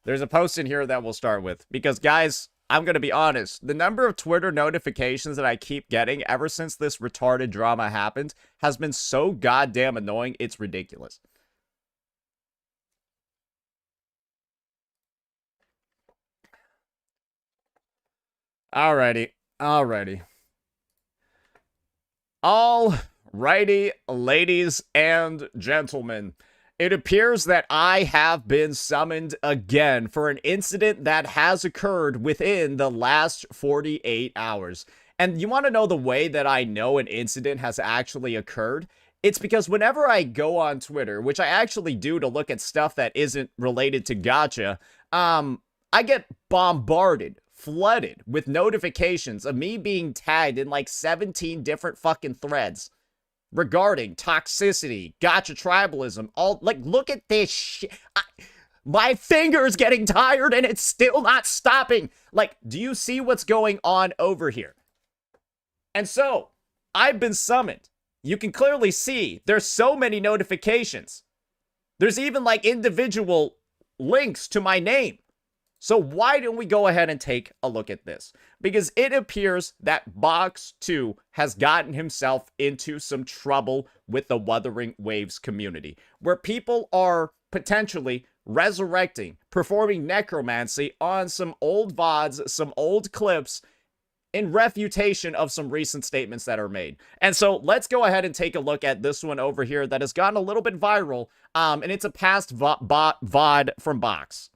There's a post in here that we'll start with. Because, guys... I'm going to be honest, the number of Twitter notifications that I keep getting ever since this retarded drama happened has been so goddamn annoying, it's ridiculous. Alrighty, ladies and gentlemen. It appears that I have been summoned again for an incident that has occurred within the last 48 hours. And you want to know the way that I know an incident has actually occurred? It's because whenever I go on Twitter, which I actually do to look at stuff that isn't related to gacha, I get bombarded, flooded with notifications of me being tagged in like 17 different fucking threads. Regarding toxicity, gacha tribalism, all, like, look at this shit. My finger's getting tired and it's still not stopping. Like, do you see what's going on over here? And so, I've been summoned. You can clearly see there's so many notifications. There's even, like, individual links to my name. So why don't we go ahead and take a look at this? Because it appears that Box 2 has gotten himself into some trouble with the Wuthering Waves community, where people are potentially resurrecting, performing necromancy on some old VODs, some old clips, in refutation of some recent statements that are made. And so let's go ahead and take a look at this one over here that has gotten a little bit viral, and it's a past VOD from Box.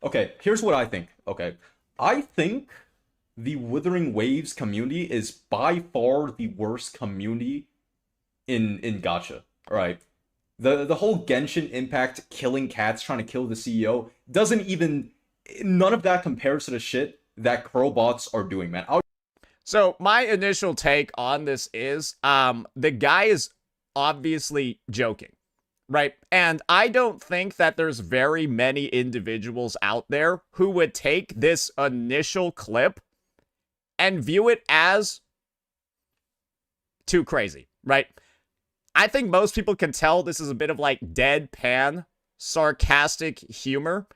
Okay, here's what I think. Okay, I think the Wuthering Waves community is by far the worst community in gacha. All right, the whole Genshin Impact killing cats trying to kill the CEO doesn't even, none of that compares to the shit that curlbots are doing, man. So my initial take on this is, the guy is obviously joking, right? And I don't think that there's very many individuals out there who would take this initial clip and view it as too crazy, right? I think most people can tell this is a bit of like deadpan, sarcastic humor.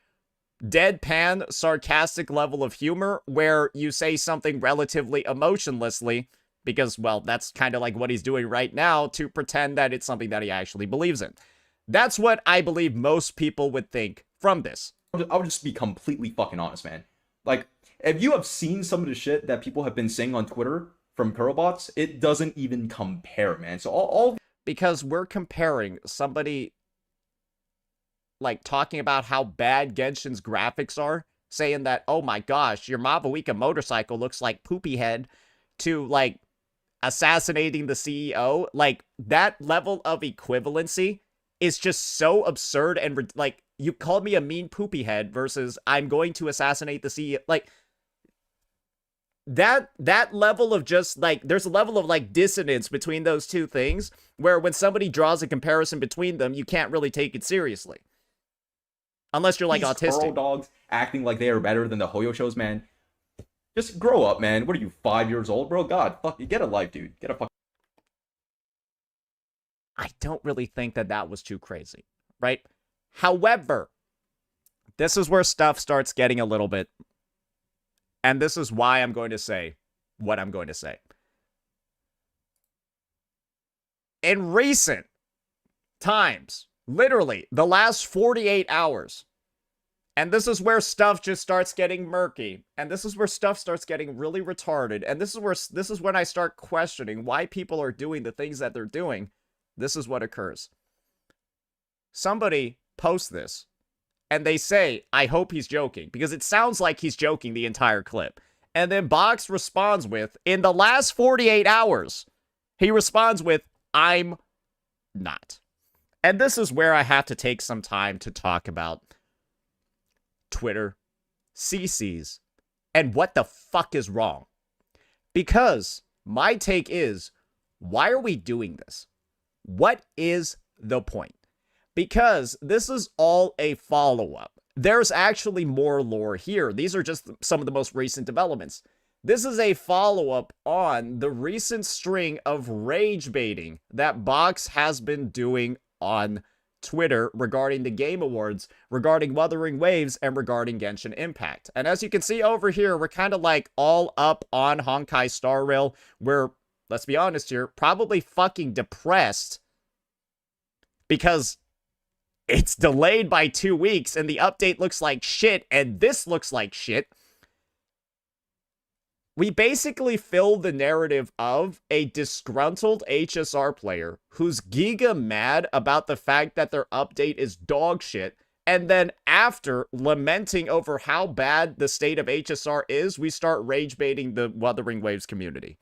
Deadpan, sarcastic level of humor where you say something relatively emotionlessly because, well, that's kind of like what he's doing right now to pretend that it's something that he actually believes in. That's what I believe most people would think from this. I would just be completely fucking honest, man. Like, if you have seen some of the shit that people have been saying on Twitter from curlbots, it doesn't even compare, man. So all because we're comparing somebody like talking about how bad Genshin's graphics are, saying that, oh my gosh, your Mavuika motorcycle looks like Poopy Head, to like assassinating the CEO. Like, that level of equivalency is just so absurd. And like, you called me a mean Poopy Head versus I'm going to assassinate the CEO. Like, that level of just like, there's a level of like dissonance between those two things where when somebody draws a comparison between them, you can't really take it seriously. Unless you're like autistic. Curl dogs acting like they are better than the Hoyo shows, man. Just grow up, man. What are you, 5 years old, bro? God, fuck you. Get a life, dude. Get a fuck. I don't really think that that was too crazy, right? However, this is where stuff starts getting a little bit, and this is why I'm going to say what I'm going to say. In recent times, literally the last 48 hours, and this is where stuff just starts getting murky, and this is where stuff starts getting really retarded, and this is when I start questioning why people are doing the things that they're doing. This is what occurs. Somebody posts this, and they say, I hope he's joking, because it sounds like he's joking the entire clip. And then Box responds with, in the last 48 hours, he responds with, I'm not. And this is where I have to take some time to talk about Twitter, CCs, and what the fuck is wrong. Because my take is, why are we doing this? What is the point? Because this is all a follow-up. There's actually more lore here. These are just some of the most recent developments. This is a follow-up on the recent string of rage baiting that Box has been doing on Twitter regarding the Game Awards, regarding Wuthering Waves, and regarding Genshin Impact. And as you can see over here, we're kind of like all up on Honkai Star Rail. We're, let's be honest here, probably fucking depressed because it's delayed by 2 weeks and the update looks like shit and this looks like shit. We basically fill the narrative of a disgruntled HSR player who's giga mad about the fact that their update is dog shit, and then after lamenting over how bad the state of HSR is, we start rage baiting the Wuthering Waves community.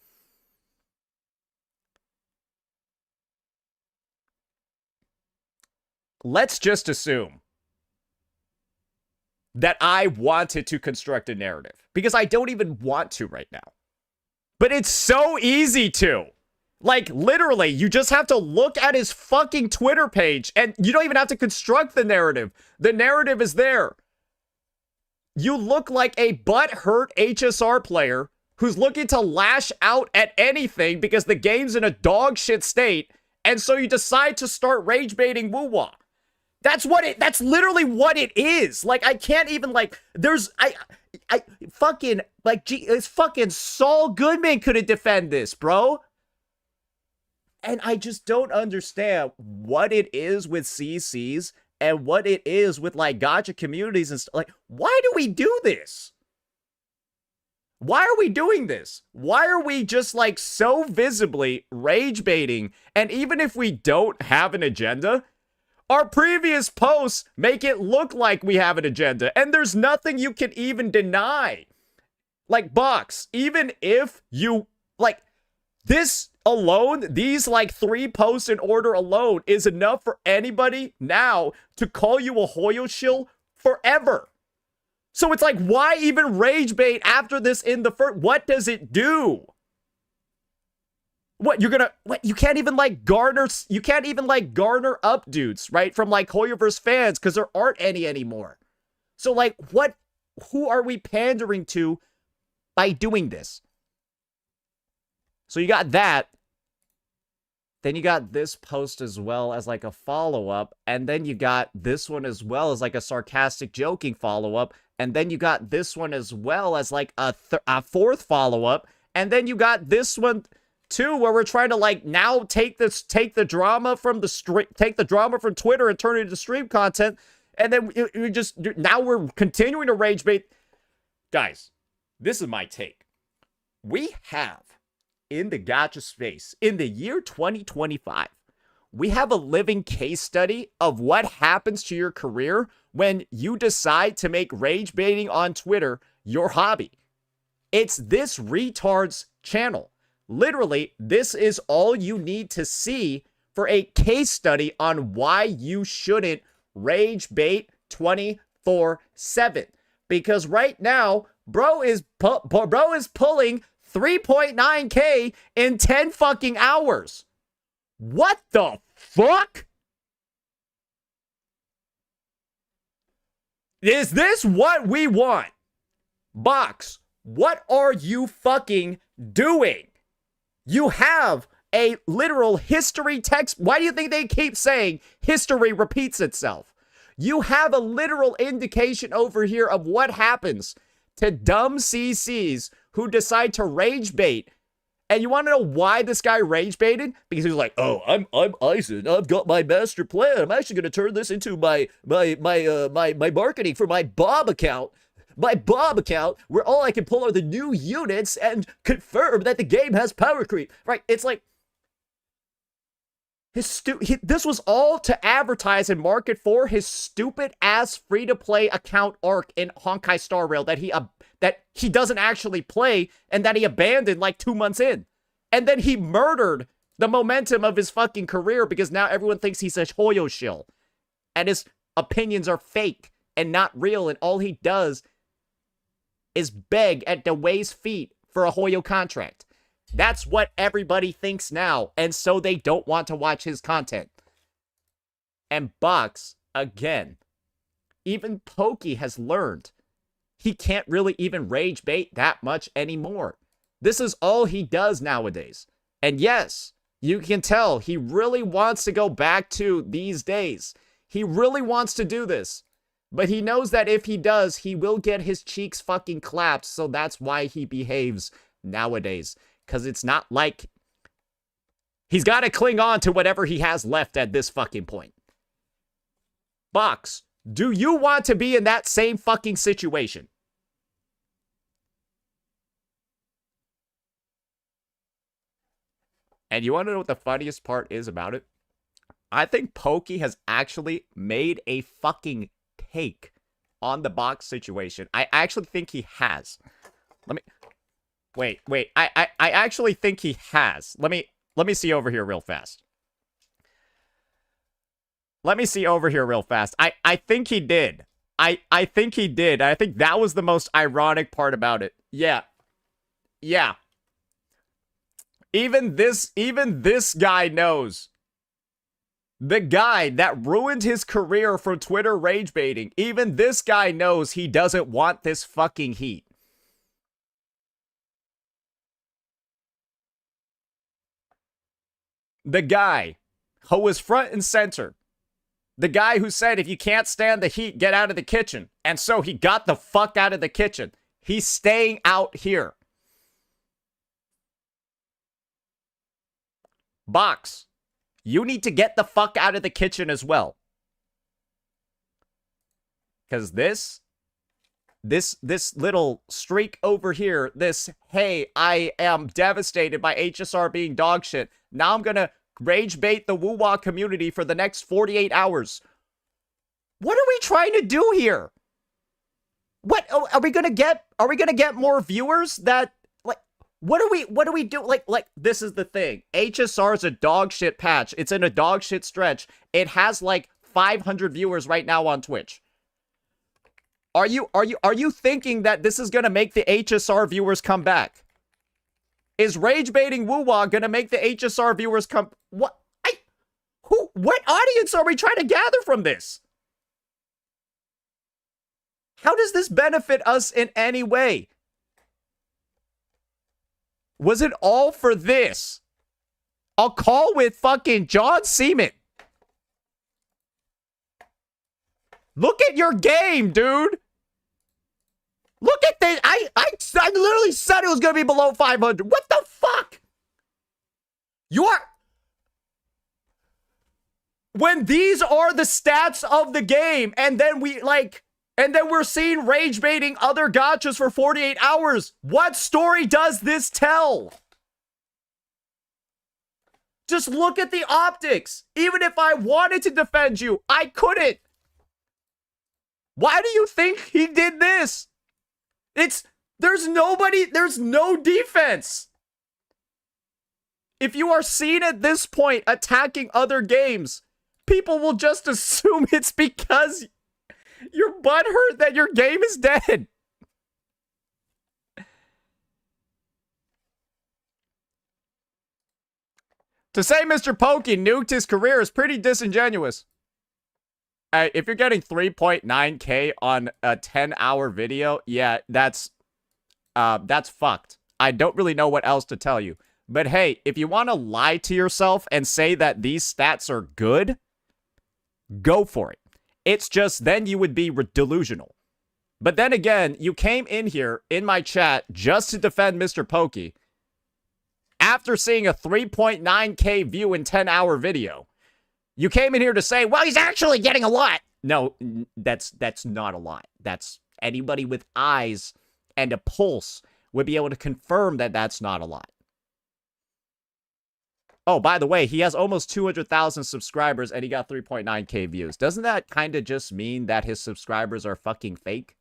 Let's just assume that I wanted to construct a narrative, because I don't even want to right now. But it's so easy to. Like, literally, you just have to look at his fucking Twitter page, and you don't even have to construct the narrative. The narrative is there. You look like a butthurt HSR player who's looking to lash out at anything because the game's in a dog shit state, and so you decide to start rage baiting Wuwa. That's literally what it is. Like, I can't even, like, I fucking, like, it's fucking Saul Goodman couldn't defend this, bro. And I just don't understand what it is with CCs and what it is with, like, gacha communities and stuff. Like, why do we do this? Why are we doing this? Why are we just like so visibly rage baiting? And even if we don't have an agenda, our previous posts make it look like we have an agenda. And there's nothing you can even deny. Like, Box, even if you, like, this alone, these like 3 posts in order alone is enough for anybody now to call you a Hoyo shill forever. So it's like, why even rage bait after this in the first? What does it do? What, you're gonna, what, you can't even like garner up dudes, right? From like Hoyoverse fans, because there aren't any anymore. So like, what, who are we pandering to by doing this? So you got that. Then you got this post as well as like a follow-up. And then you got this one as well as like a sarcastic joking follow-up. And then you got this one as well as like a 4th follow-up. And then you got this one too, where we're trying to like now take the drama from Twitter and turn it into stream content. And then now we're continuing to rage bait. Guys, this is my take. We have in the gacha space in the year 2025, we have a living case study of what happens to your career when you decide to make rage baiting on Twitter your hobby. It's this retard's channel. Literally, this is all you need to see for a case study on why you shouldn't rage bait 24/7. Because right now, bro is pulling 3.9K in 10 fucking hours. What the fuck? Is this what we want? Box, what are you fucking doing? You have a literal history text. Why do you think they keep saying history repeats itself? You have a literal indication over here of what happens to dumb CCs who decide to rage bait. And you want to know why this guy rage baited? Because he was like, "Oh, I'm Eisen. I've got my master plan. I'm actually going to turn this into my marketing for my Bob account. My Bob account, where all I can pull are the new units and confirm that the game has power creep." Right? It's like this was all to advertise and market for his stupid ass free-to-play account arc in Honkai Star Rail that he doesn't actually play and that he abandoned like 2 months in. And then he murdered the momentum of his fucking career because now everyone thinks he's a Hoyo shill. And his opinions are fake and not real, and all he does is beg at Dewey's feet for a Hoyo contract. That's what everybody thinks now, and so they don't want to watch his content. And Box, again, even Pokey has learned he can't really even rage bait that much anymore. This is all he does nowadays. And yes, you can tell he really wants to go back to these days. He really wants to do this. But he knows that if he does, he will get his cheeks fucking clapped, so that's why he behaves nowadays. Because it's not like he's got to cling on to whatever he has left at this fucking point. Box, do you want to be in that same fucking situation? And you want to know what the funniest part is about it? I think Pokey has actually made a fucking take on the Box situation. I actually think he has. Wait. I actually think he has. Let me see over here real fast. I think he did. I think he did. I think that was the most ironic part about it. Yeah. Even this guy knows. The guy that ruined his career from Twitter rage baiting, even this guy knows he doesn't want this fucking heat. The guy who was front and center. The guy who said, if you can't stand the heat, get out of the kitchen. And so he got the fuck out of the kitchen. He's staying out here. Box, you need to get the fuck out of the kitchen as well. Because this this little streak over here, this, hey, I am devastated by HSR being dog shit. Now I'm gonna rage bait the Wuwa community for the next 48 hours. What are we trying to do here? What are we gonna get? Are we gonna get more viewers that like what do we do? Like this is the thing. HSR is a dog shit patch. It's in a dog shit stretch. It has like 500 viewers right now on Twitch. Are you thinking that this is gonna make the HSR viewers come back? Is rage baiting Wuwa gonna make the HSR viewers come? What audience are we trying to gather from this? How does this benefit us in any way? Was it all for this? A call with fucking John Seaman. Look at your game, dude. Look at this. I literally said it was going to be below 500. What the fuck? When these are the stats of the game, and then we're seeing rage baiting other gachas for 48 hours. What story does this tell? Just look at the optics. Even if I wanted to defend you, I couldn't. Why do you think he did this? There's no defense. If you are seen at this point attacking other games, people will just assume it's because you're butthurt that your game is dead. To say Mr. Pokey nuked his career is pretty disingenuous. If you're getting 3.9K on a 10-hour video, yeah, that's fucked. I don't really know what else to tell you. But hey, if you want to lie to yourself and say that these stats are good, go for it. It's just then you would be delusional. But then again, you came in here in my chat just to defend Mr. Pokey after seeing a 3.9K view in 10-hour video. You came in here to say, well, he's actually getting a lot. No, that's not a lot. That's anybody with eyes and a pulse would be able to confirm that that's not a lot. Oh, by the way, he has almost 200,000 subscribers and he got 3.9K views. Doesn't that kind of just mean that his subscribers are fucking fake?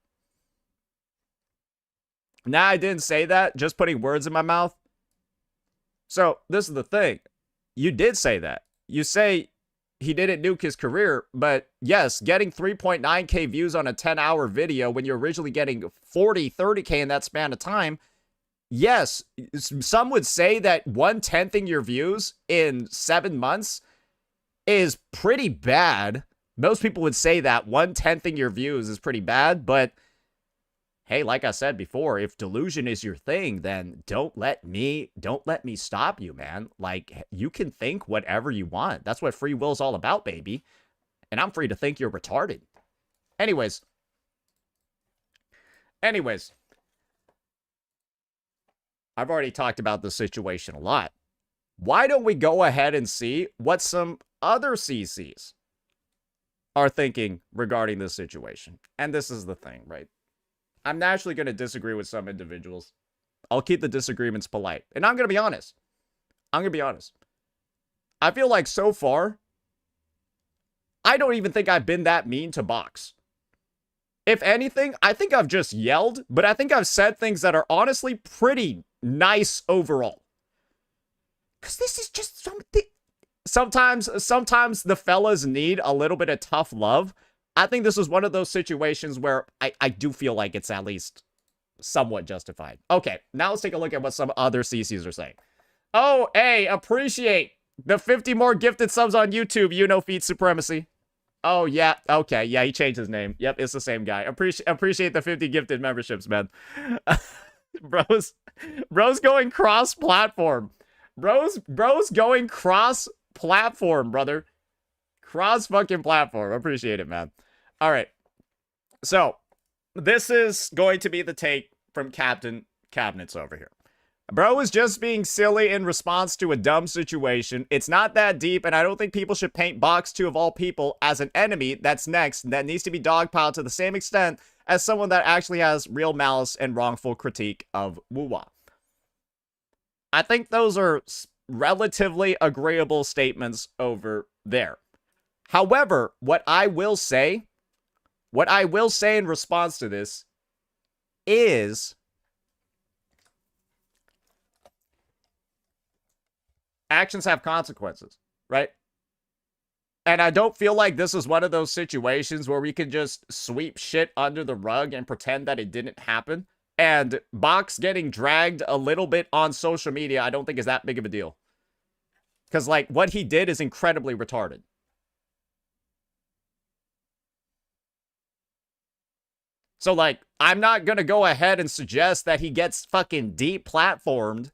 Nah, I didn't say that. Just putting words in my mouth. So, this is the thing. You did say that. You say he didn't nuke his career, but yes, getting 3.9K views on a 10-hour video when you're originally getting 40, 30K in that span of time, yes, some would say that 1/10ing your views in 7 months is pretty bad. Most people would say that 1/10ing your views is pretty bad, but hey, like I said before, if delusion is your thing, then don't let me stop you, man. Like, you can think whatever you want. That's what free will's all about, baby. And I'm free to think you're retarded. Anyways. I've already talked about this situation a lot. Why don't we go ahead and see what some other CCs are thinking regarding this situation? And this is the thing, right? I'm naturally going to disagree with some individuals. I'll keep the disagreements polite. And I'm going to be honest. I feel like so far, I don't even think I've been that mean to Box. If anything, I think I've just yelled, but I think I've said things that are honestly pretty nice overall. Because this is just something. Sometimes the fellas need a little bit of tough love. I think this is one of those situations where I do feel like it's at least somewhat justified. Okay, now let's take a look at what some other CCs are saying. Oh, hey, appreciate the 50 more gifted subs on YouTube, you know, feat supremacy. Oh, yeah, okay, yeah, he changed his name. Yep, it's the same guy. Appreciate the 50 gifted memberships, man. Bro's going cross-platform. Bro's going cross-platform, brother. Cross-fucking-platform. Appreciate it, man. All right. So, this is going to be the take from Captain Cabinets over here. Bro is just being silly in response to a dumb situation. It's not that deep, and I don't think people should paint Box 2 of all people as an enemy that's next that needs to be dogpiled to the same extent as someone that actually has real malice and wrongful critique of Wuwa. I think those are relatively agreeable statements over there. However, what I will say in response to this is actions have consequences, right? And I don't feel like this is one of those situations where we can just sweep shit under the rug and pretend that it didn't happen. And Box getting dragged a little bit on social media, I don't think is that big of a deal. Because, like, what he did is incredibly retarded. So, like, I'm not going to go ahead and suggest that he gets fucking deplatformed.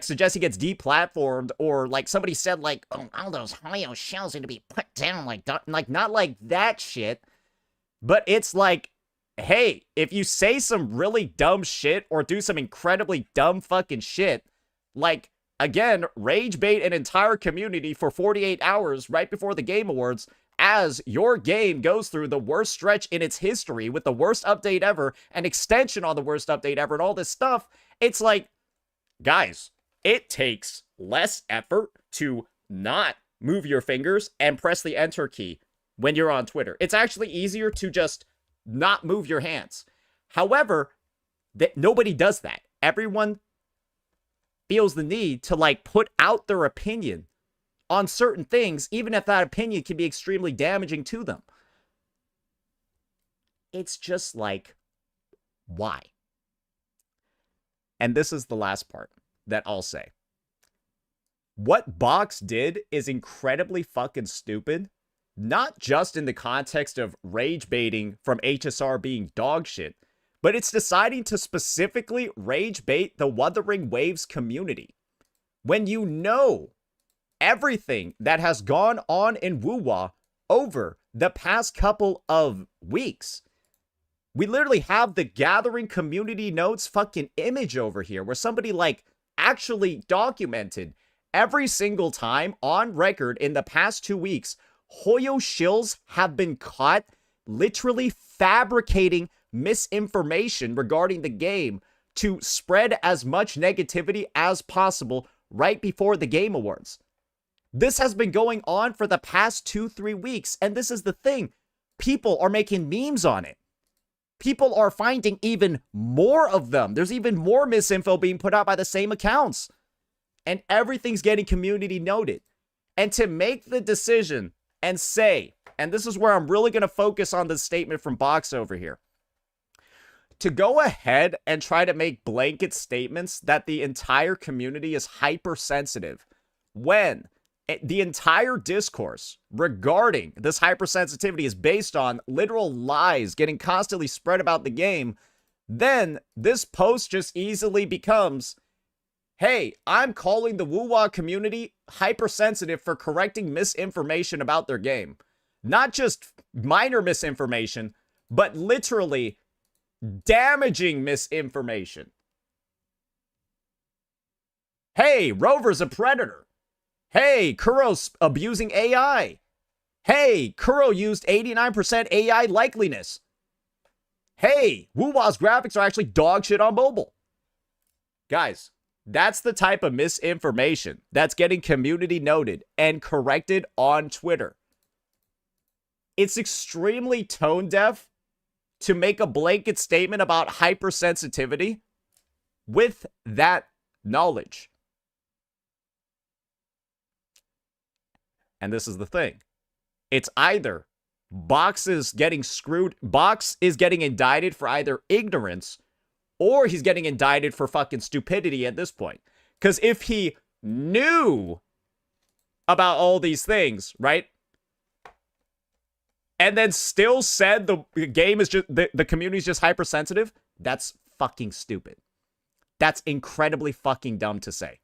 Suggest he gets deplatformed, or, like, somebody said, like, oh, all those Hoyo shells need to be put down, like, not like that shit. But it's like, hey, if you say some really dumb shit or do some incredibly dumb fucking shit, like, again, Ragebait an entire community for 48 hours right before the Game Awards as your game goes through the worst stretch in its history with the worst update ever, an extension on the worst update ever, and all this stuff, it's like, guys, it takes less effort to not move your fingers and press the enter key when you're on Twitter. It's actually easier to just not move your hands. However, nobody does that. Everyone feels the need to, like, put out their opinion on certain things, even if that opinion can be extremely damaging to them. It's just like, why? And this is the last part that I'll say. What Box did is incredibly fucking stupid, not just in the context of rage baiting from HSR being dog shit, but it's deciding to specifically rage bait the Wuthering Waves community. When you know everything that has gone on in Wuwa over the past couple of weeks. We literally have the Gathering community notes fucking image over here where somebody, like, actually documented every single time on record in the past 2 weeks, Hoyo shills have been caught literally fabricating misinformation regarding the game to spread as much negativity as possible right before the Game Awards. This has been going on for the past 2-3 weeks, and this is the thing. People are making memes on it. People are finding even more of them. There's even more misinfo being put out by the same accounts. And everything's getting community noted. And to make the decision and say, and this is where I'm really going to focus on this statement from Box over here, to go ahead and try to make blanket statements that the entire community is hypersensitive when the entire discourse regarding this hypersensitivity is based on literal lies getting constantly spread about the game, then this post just easily becomes, hey, I'm calling the Wuwa community hypersensitive for correcting misinformation about their game. Not just minor misinformation, but literally damaging misinformation. Hey, Rover's a predator. Hey, Kuro's abusing AI. Hey, Kuro used 89% AI likeliness. Hey, Wuwa's graphics are actually dog shit on mobile. Guys, that's the type of misinformation that's getting community noted and corrected on Twitter. It's extremely tone deaf to make a blanket statement about hypersensitivity with that knowledge. And this is the thing. It's either Box is getting screwed, Box is getting indicted for either ignorance or he's getting indicted for fucking stupidity at this point. Because if he knew about all these things, right? And then still said the game is just, the community is just hypersensitive, that's fucking stupid. That's incredibly fucking dumb to say.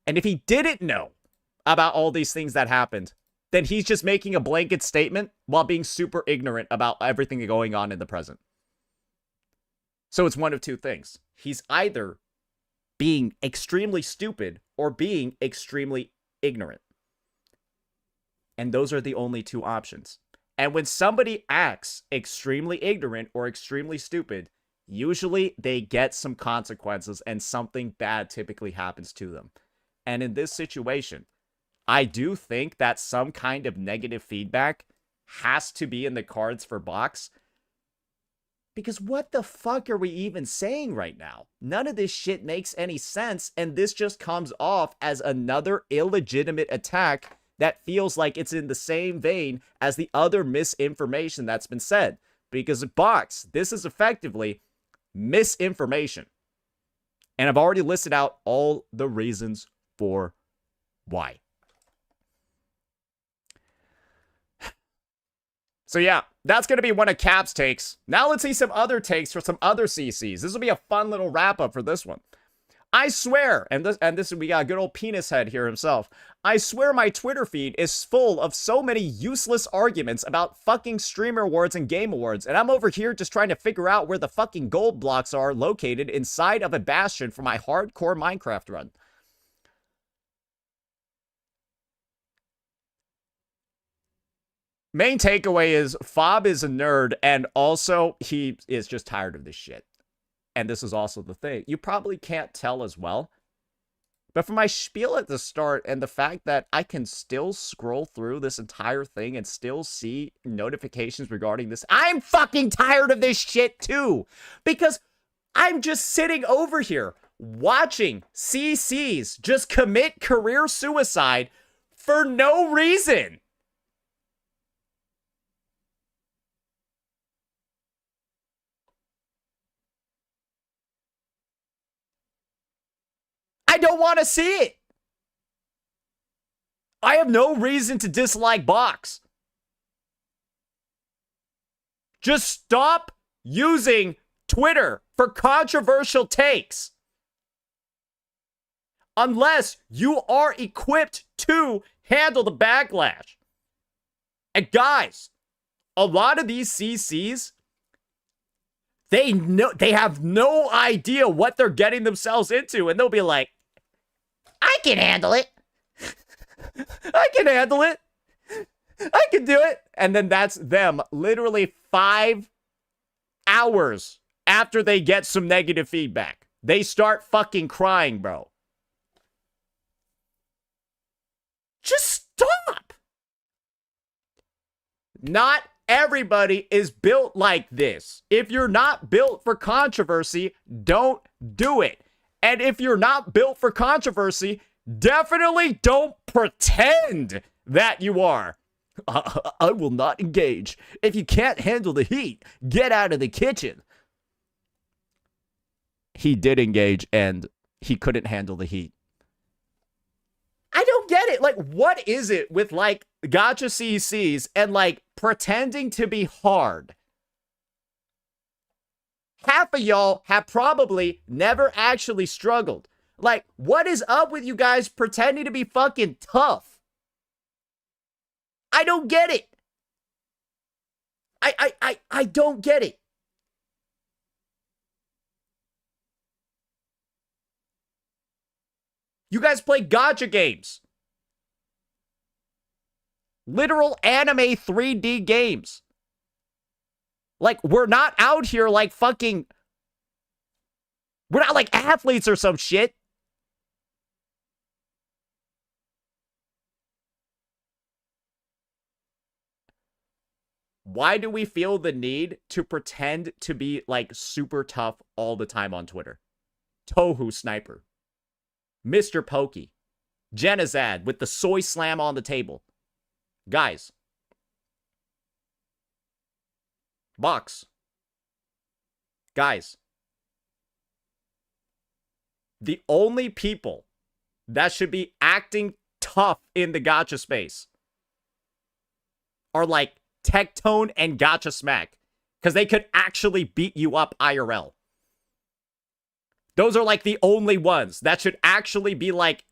And if he didn't know about all these things that happened, then he's just making a blanket statement while being super ignorant about everything going on in the present. So it's one of two things. He's either being extremely stupid or being extremely ignorant. And those are the only two options. And when somebody acts extremely ignorant or extremely stupid, usually they get some consequences and something bad typically happens to them. And in this situation, I do think that some kind of negative feedback has to be in the cards for Box. Because what the fuck are we even saying right now? None of this shit makes any sense, and this just comes off as another illegitimate attack that feels like it's in the same vein as the other misinformation that's been said. Because Box, this is effectively misinformation. And I've already listed out all the reasons for why. So yeah, that's going to be one of Cap's takes. Now let's see some other takes for some other CCs. This will be a fun little wrap-up for this one. I swear, and this we got a good old penis head here himself. I swear my Twitter feed is full of so many useless arguments about fucking streamer awards and game awards, and I'm over here just trying to figure out where the fucking gold blocks are located inside of a bastion for my hardcore Minecraft run. Main takeaway is Fob is a nerd, and also he is just tired of this shit. And this is also the thing. You probably can't tell as well. But for my spiel at the start and the fact that I can still scroll through this entire thing and still see notifications regarding this, I'm fucking tired of this shit too. Because I'm just sitting over here watching CCs just commit career suicide for no reason. I don't want to see it. I have no reason to dislike Box. Just stop using Twitter for controversial takes. Unless you are equipped to handle the backlash. And guys, a lot of these CCs, they have no idea what they're getting themselves into, and they'll be like, I can handle it. I can handle it. I can do it. And then that's them literally 5 hours after they get some negative feedback. They start fucking crying, bro. Just stop. Not everybody is built like this. If you're not built for controversy, don't do it. And if you're not built for controversy, definitely don't pretend that you are. I will not engage. If you can't handle the heat, get out of the kitchen. He did engage and he couldn't handle the heat. I don't get it. Like, what is it with, like, gacha CCs and, like, pretending to be hard? Half of y'all have probably never actually struggled. Like, what is up with you guys pretending to be fucking tough? I don't get it. I don't get it. You guys play gacha games. Literal anime 3D games. Like, we're not out here like fucking... We're not like athletes or some shit. Why do we feel the need to pretend to be, like, super tough all the time on Twitter? Tohu Sniper. Mr. Pokey. Genazad with the soy slam on the table. Guys. Box. Guys. The only people that should be acting tough in the gacha space are like Tectone and Gacha Smack, because they could actually beat you up IRL. Those are like the only ones that should actually be like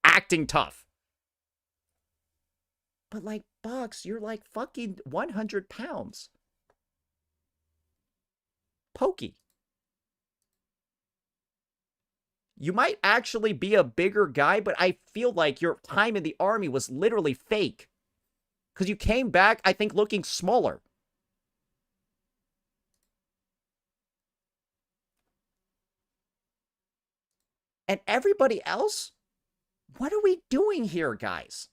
acting tough. But like, Box, you're like fucking 100 pounds. Pokey. you might actually be a bigger guy, but I feel like your time in the army was literally fake. Because you came back, I think, looking smaller. And everybody else? What are we doing here, guys?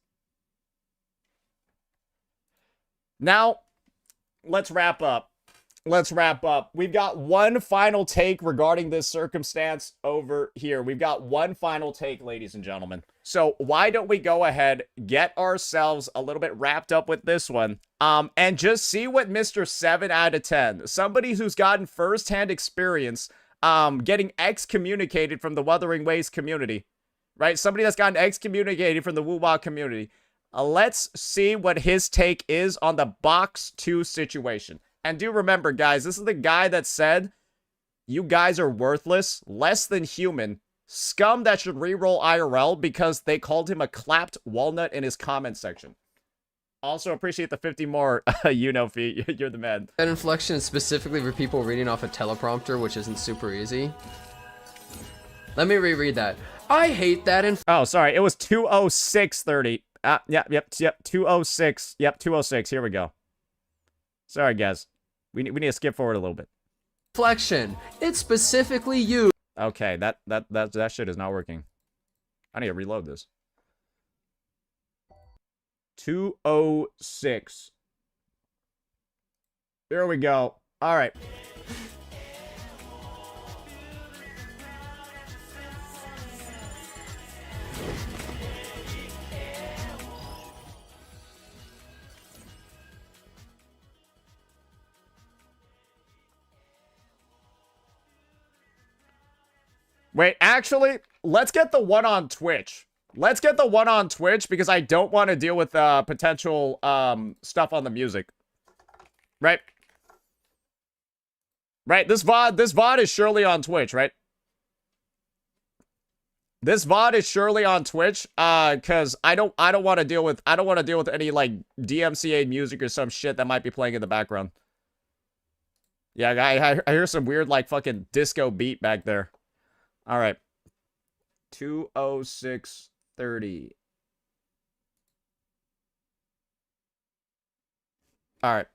Now, let's wrap up. Let's wrap up. We've got one final take regarding this circumstance over here. We've got one final take, ladies and gentlemen. So why don't we go ahead, get ourselves a little bit wrapped up with this one, and just see what Mr. 7 out of 10, somebody who's gotten firsthand experience, getting excommunicated from the Wuthering Waves community, right? Somebody that's gotten excommunicated from the Wuwa community. Let's see what his take is on the box 2 situation. And do remember, guys, this is the guy that said, you guys are worthless, less than human, scum that should reroll IRL because they called him a clapped walnut in his comment section. Also, appreciate the 50 more, you know, Fee. You're the man. That inflection is specifically for people reading off a teleprompter, which isn't super easy. Let me reread that. I hate that Oh, sorry. It was 206:30. Yep, 206. Yep, 206. Here we go. Sorry, guys. We need to skip forward a little bit. inflection. It's specifically you. Okay, that shit is not working. I need to reload this. 206. There we go. All right. Wait, actually, let's get the one on Twitch. Let's get the one on Twitch because I don't want to deal with potential stuff on the music. Right? Right, this VOD is surely on Twitch, right? This VOD is surely on Twitch, cause I don't want to deal with any like DMCA music or some shit that might be playing in the background. Yeah, I hear some weird like fucking disco beat back there. All right. 206:30. All right.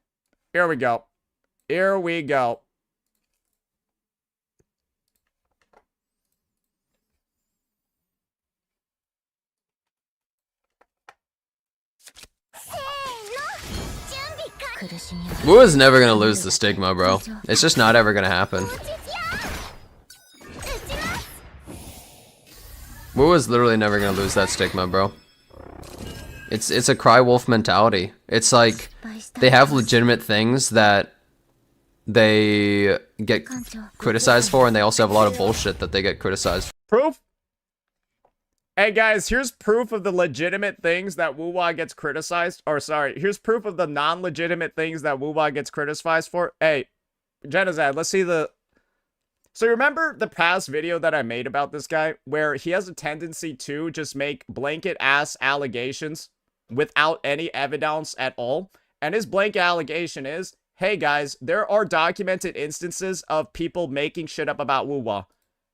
Here we go. Here we go. Wuwa's never gonna lose the stigma, bro. It's just not ever gonna happen. Wuwa's literally never gonna lose that stigma, bro. It's a cry wolf mentality. It's like they have legitimate things that they get criticized for, and they also have a lot of bullshit that they get criticized for. Proof? Hey guys, here's proof of the legitimate things that Wuwa gets criticized. Or sorry, here's proof of the non-legitimate things that Wuwa gets criticized for. Hey, Genozad, let's see the... So remember the past video that I made about this guy, where he has a tendency to just make blanket-ass allegations without any evidence at all? And his blanket allegation is, hey guys, there are documented instances of people making shit up about Wuwa.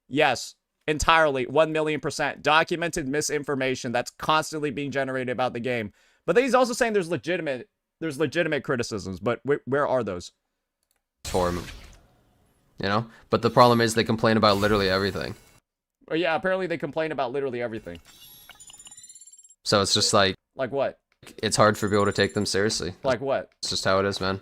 Yes, entirely, 1,000,000% documented misinformation that's constantly being generated about the game. But then he's also saying there's legitimate criticisms, but where are those? For him. You know? But the problem is they complain about literally everything. Oh, yeah, apparently they complain about literally everything. So it's just like... Like what? It's hard for people to take them seriously. Like what? It's just how it is, man.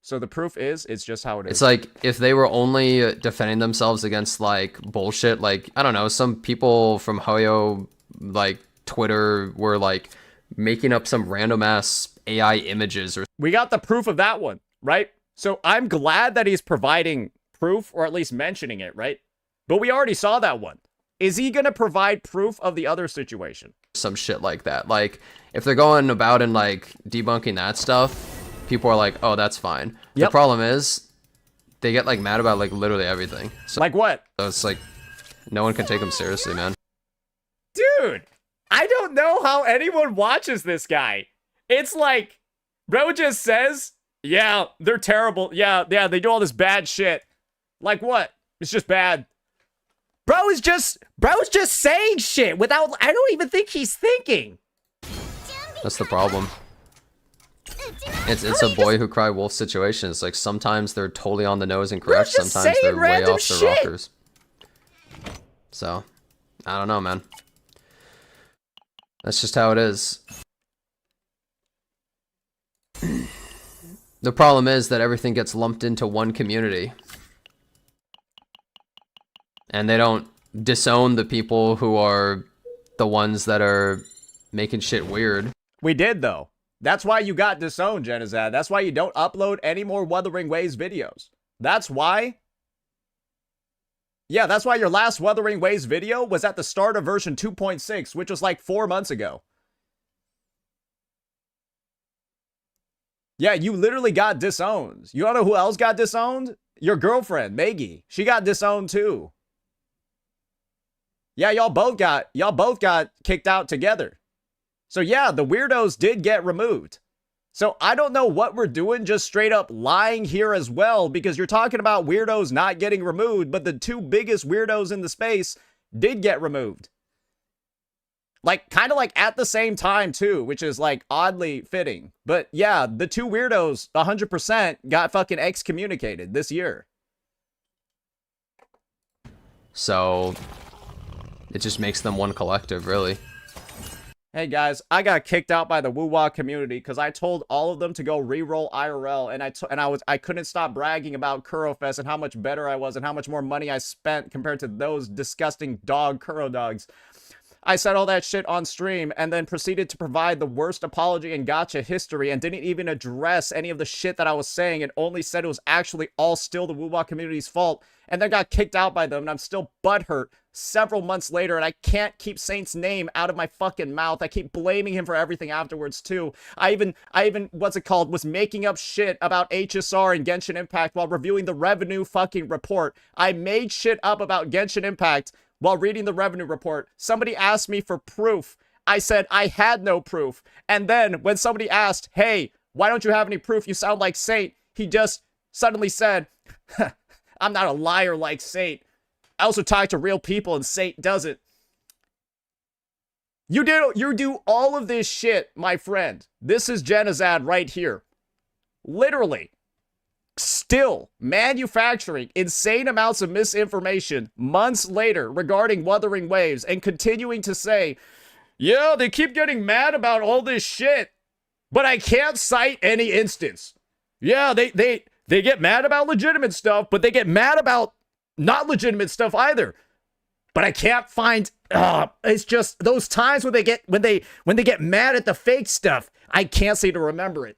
So the proof is, it's just how it is. It's like, if they were only defending themselves against, like, bullshit, like, I don't know, some people from Hoyo, like, Twitter were, like, making up some random-ass AI images or... We got the proof of that one, right? So I'm glad that he's providing proof, or at least mentioning it, right? But we already saw that one. Is he gonna provide proof of the other situation? Some shit like that. Like, if they're going about and, like, debunking that stuff... People are like, oh, that's fine. Yep. The problem is, they get, like, mad about, like, literally everything. So, like what? So it's like, no one can take them seriously, man. Dude, I don't know how anyone watches this guy. It's like, bro just says, yeah, they're terrible. Yeah, they do all this bad shit. Like what? It's just bad. Bro is just saying shit without, I don't even think he's thinking. That's the problem. It's a boy who cry wolf situation. It's like sometimes they're totally on the nose and correct, sometimes they're way off the rockers. So, I don't know, man. That's just how it is. The problem is that everything gets lumped into one community. And they don't disown the people who are the ones that are making shit weird. We did, though. That's why you got disowned, Genizad. That's why you don't upload any more Wuthering Waves videos. That's why. Yeah, that's why your last Wuthering Waves video was at the start of version 2.6, which was like 4 months ago. Yeah, you literally got disowned. You wanna know who else got disowned? Your girlfriend, Maggie. She got disowned too. Yeah, y'all both got kicked out together. So yeah, the weirdos did get removed. So I don't know what we're doing, just straight up lying here as well, because you're talking about weirdos not getting removed, but the two biggest weirdos in the space did get removed. Like, kind of like at the same time too, which is like oddly fitting. But yeah, the two weirdos 100% got fucking excommunicated this year. So it just makes them one collective, really. Hey guys, I got kicked out by the Wuwa community because I told all of them to go re-roll IRL, and I couldn't stop bragging about Kurofest and how much better I was and how much more money I spent compared to those disgusting dog Kuro dogs. I said all that shit on stream and then proceeded to provide the worst apology in gacha history and didn't even address any of the shit that I was saying and only said it was actually all still the Wuwa community's fault, and then got kicked out by them, and I'm still butthurt several months later, and I can't keep Saint's name out of my fucking mouth. I keep blaming him for everything afterwards too. I even what's it called, was making up shit about HSR and Genshin Impact while reviewing the revenue fucking report. I made shit up about Genshin Impact while reading the revenue report. Somebody asked me for proof. I said I had no proof. And then when somebody asked, hey, why don't you have any proof? You sound like Saint. He just suddenly said, I'm not a liar like Saint. I also talk to real people and Saint doesn't. You do all of this shit, my friend. This is Genizad right here. Literally. Still manufacturing insane amounts of misinformation months later regarding Wuthering Waves and continuing to say, yeah, they keep getting mad about all this shit, but I can't cite any instance. Yeah, they get mad about legitimate stuff, but they get mad about not legitimate stuff either. But I can't find, it's just those times when they get mad at the fake stuff, I can't seem to remember it.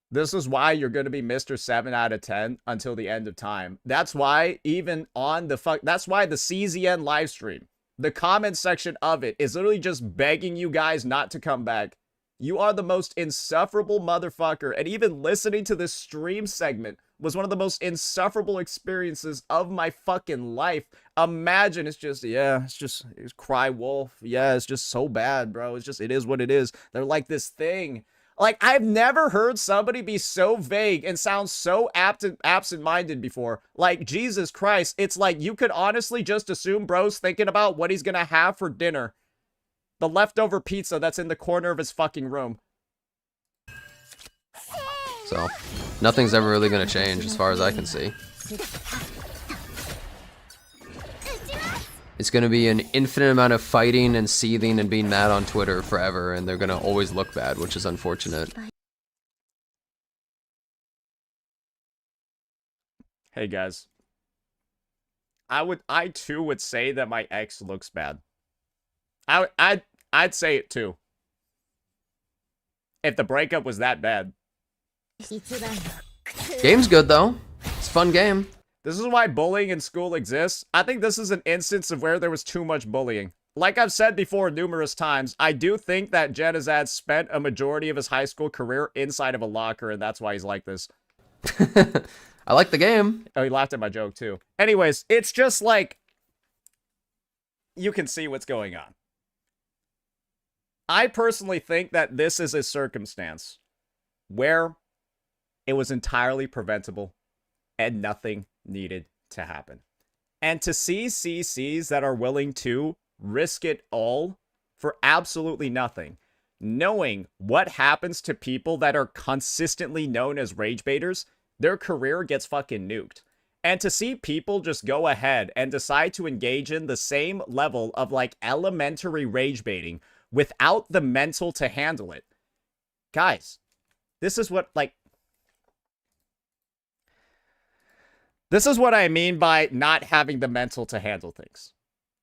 This is why you're going to be Mr. 7 out of 10 until the end of time. That's why even on that's why the CZN live stream, the comment section of it is literally just begging you guys not to come back. You are the most insufferable motherfucker. And even listening to this stream segment was one of the most insufferable experiences of my fucking life. Imagine it's cry wolf. Yeah, it's just so bad, bro. It is what it is. They're like this thing. Like, I've never heard somebody be so vague and sound so absent-minded before. Like, Jesus Christ, it's like you could honestly just assume bro's thinking about what he's gonna have for dinner. The leftover pizza that's in the corner of his fucking room. So, nothing's ever really gonna change as far as I can see. It's gonna be an infinite amount of fighting and seething and being mad on Twitter forever, and they're gonna always look bad, which is unfortunate. Hey guys. I too would say that my ex looks bad. I'd say it too. If the breakup was that bad. Game's good though. It's a fun game. This is why bullying in school exists. I think this is an instance of where there was too much bullying. Like I've said before numerous times, I do think that Genizad spent a majority of his high school career inside of a locker, and that's why he's like this. I like the game. Oh, he laughed at my joke too. Anyways, it's just like, you can see what's going on. I personally think that this is a circumstance where it was entirely preventable and nothing needed to happen. And to see CCs that are willing to risk it all for absolutely nothing, knowing what happens to people that are consistently known as rage baiters, their career gets fucking nuked. And to see people just go ahead and decide to engage in the same level of like elementary rage baiting without the mental to handle it. Guys, this is what this is what I mean by not having the mental to handle things.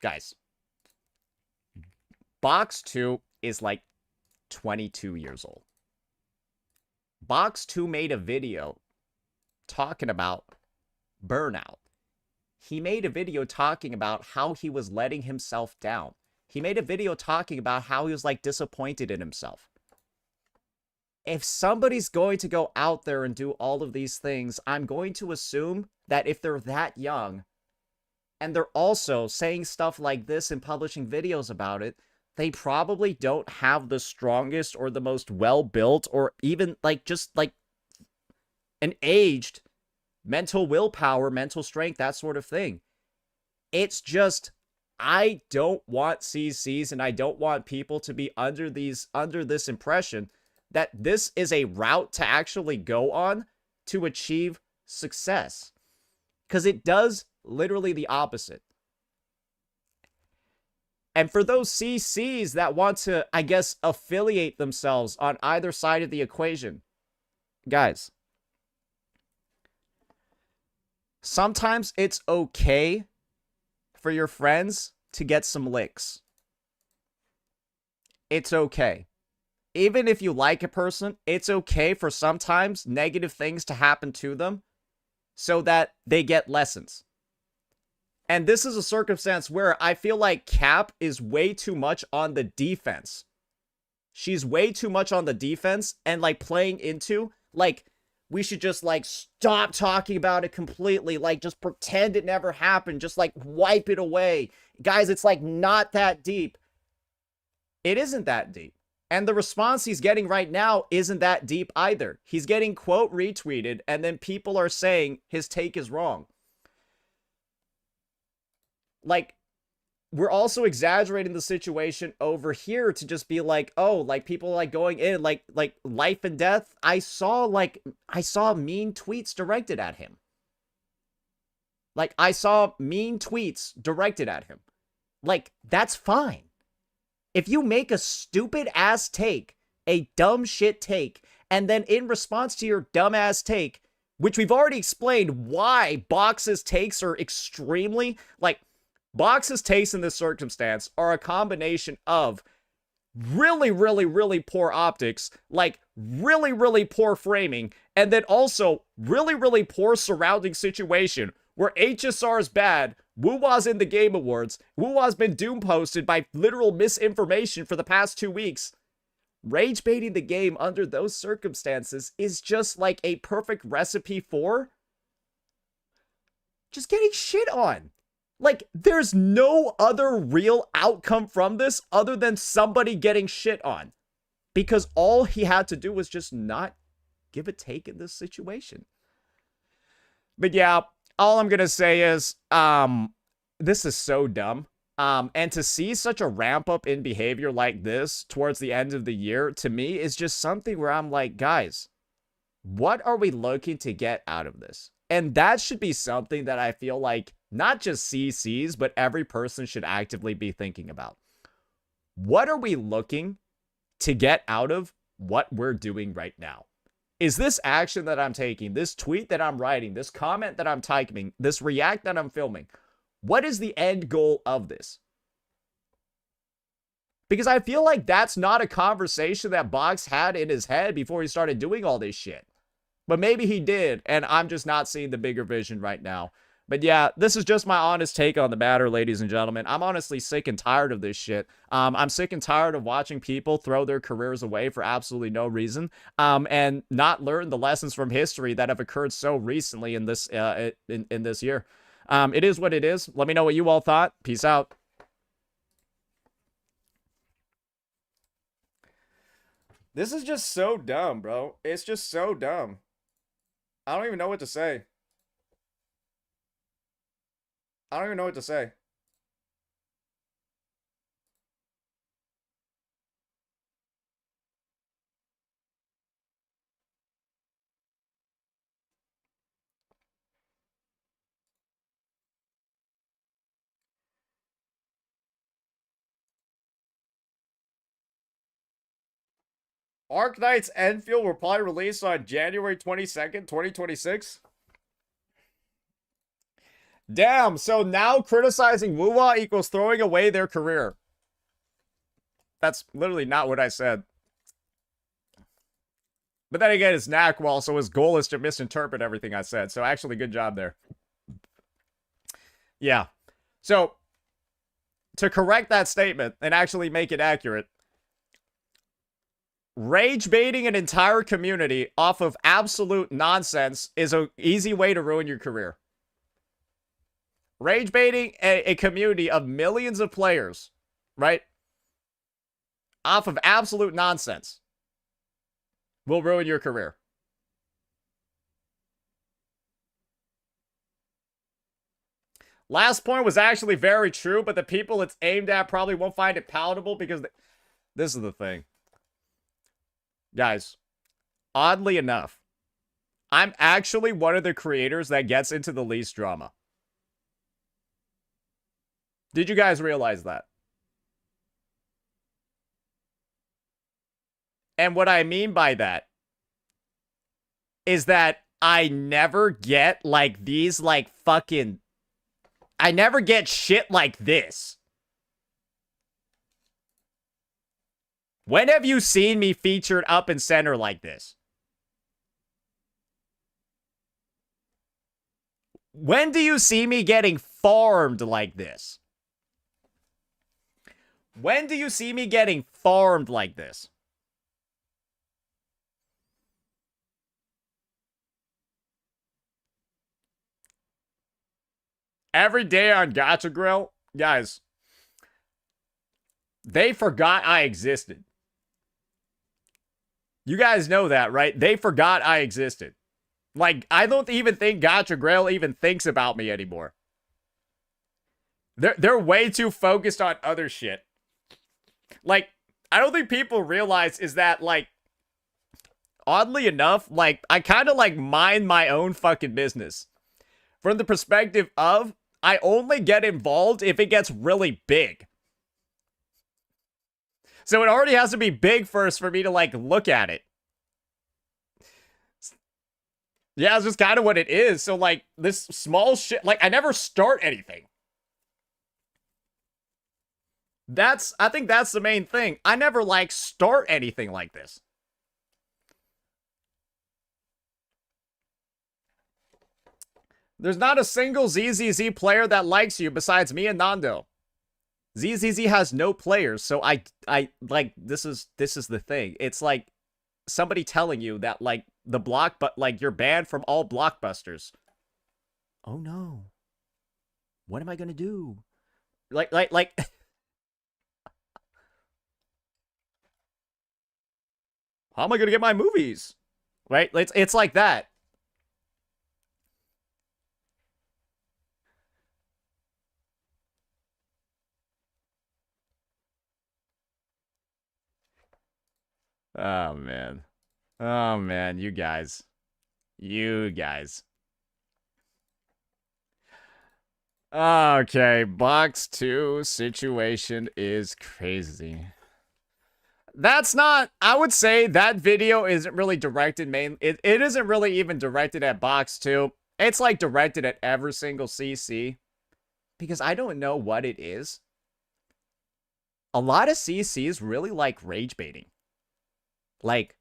Guys, Box 2 is like 22 years old. Box 2 made a video talking about burnout. He made a video talking about how he was letting himself down. He made a video talking about how he was like disappointed in himself. If somebody's going to go out there and do all of these things, I'm going to assume that if they're that young and they're also saying stuff like this and publishing videos about it, they probably don't have the strongest or the most well-built or even like just like an aged mental willpower, mental strength, that sort of thing. It's just, I don't want CCs and I don't want people to be under this impression that this is a route to actually go on to achieve success. Because it does literally the opposite. And for those CCs that want to, I guess, affiliate themselves on either side of the equation, guys, sometimes it's okay for your friends to get some licks. It's okay. Even if you like a person, it's okay for sometimes negative things to happen to them so that they get lessons. And this is a circumstance where I feel like Cap is way too much on the defense. She's way too much on the defense and like playing into like, we should just like stop talking about it completely. Like just pretend it never happened. Just like wipe it away. Guys, it's like not that deep. It isn't that deep. And the response he's getting right now isn't that deep either. He's getting quote retweeted and then people are saying his take is wrong. Like, we're also exaggerating the situation over here to just be like, oh, like people like going in like life and death. I saw mean tweets directed at him. Like I saw mean tweets directed at him. Like that's fine. If you make a stupid ass take, a dumb shit take, and then in response to your dumb ass take, which we've already explained why Box's takes are extremely like Box's takes in this circumstance are a combination of really, really, really poor optics, like really, really poor framing, and then also really, really poor surrounding situation where HSR is bad, Wuwa's in the Game Awards, Wuwa's been doom posted by literal misinformation for the past 2 weeks. Rage baiting the game under those circumstances is just like a perfect recipe for just getting shit on. Like, there's no other real outcome from this other than somebody getting shit on. Because all he had to do was just not give a take in this situation. But yeah, all I'm going to say is, this is so dumb. And to see such a ramp up in behavior like this towards the end of the year, to me, is just something where I'm like, guys, what are we looking to get out of this? And that should be something that I feel like not just CCs, but every person should actively be thinking about. What are we looking to get out of what we're doing right now? Is this action that I'm taking, this tweet that I'm writing, this comment that I'm typing, this react that I'm filming, what is the end goal of this? Because I feel like that's not a conversation that Box had in his head before he started doing all this shit. But maybe he did, and I'm just not seeing the bigger vision right now. But yeah, this is just my honest take on the matter, ladies and gentlemen. I'm honestly sick and tired of this shit. I'm sick and tired of watching people throw their careers away for absolutely no reason, and not learn the lessons from history that have occurred so recently in this in this year. It is what it is. Let me know what you all thought. Peace out. This is just so dumb, bro. It's just so dumb. I don't even know what to say. I don't even know what to say. Arknight's Enfield will probably release on January 22nd, 2026. Damn, so now criticizing Wuwa equals throwing away their career. That's literally not what I said. But then again, it's Knackwall, so his goal is to misinterpret everything I said. So actually, good job there. Yeah. So, to correct that statement and actually make it accurate, rage baiting an entire community off of absolute nonsense is an easy way to ruin your career. Rage baiting a community of millions of players, right, off of absolute nonsense will ruin your career. Last point was actually very true, but the people it's aimed at probably won't find it palatable because this is the thing. Guys, oddly enough, I'm actually one of the creators that gets into the least drama. Did you guys realize that? And what I mean by that is that I never get like these like fucking... I never get shit like this. When have you seen me featured up and center like this? When do you see me getting farmed like this? When do you see me getting farmed like this? Every day on Gacha Grill, guys, they forgot I existed. You guys know that, right? They forgot I existed. Like, I don't even think Gacha Grill even thinks about me anymore. They're way too focused on other shit. Like, I don't think people realize is that, like, oddly enough, like, I kind of, like, mind my own fucking business. From the perspective of, I only get involved if it gets really big. So it already has to be big first for me to, like, look at it. Yeah, it's just kind of what it is. So, like, this small shit, like, I never start anything. I think that's the main thing. I never, like, start anything like this. There's not a single ZZZ player that likes you besides me and Nando. ZZZ has no players, so I like, this is the thing. It's like somebody telling you that, like, like, you're banned from all blockbusters. Oh no. What am I gonna do? Like, how am I gonna get my movies? Right? It's like that. Oh, man. Oh, man. You guys. You guys. Okay. Box 2 situation is crazy. That's not... I would say that video isn't really directed It isn't really even directed at Box 2. It's, like, directed at every single CC. Because I don't know what it is. A lot of CCs really like rage baiting. Like,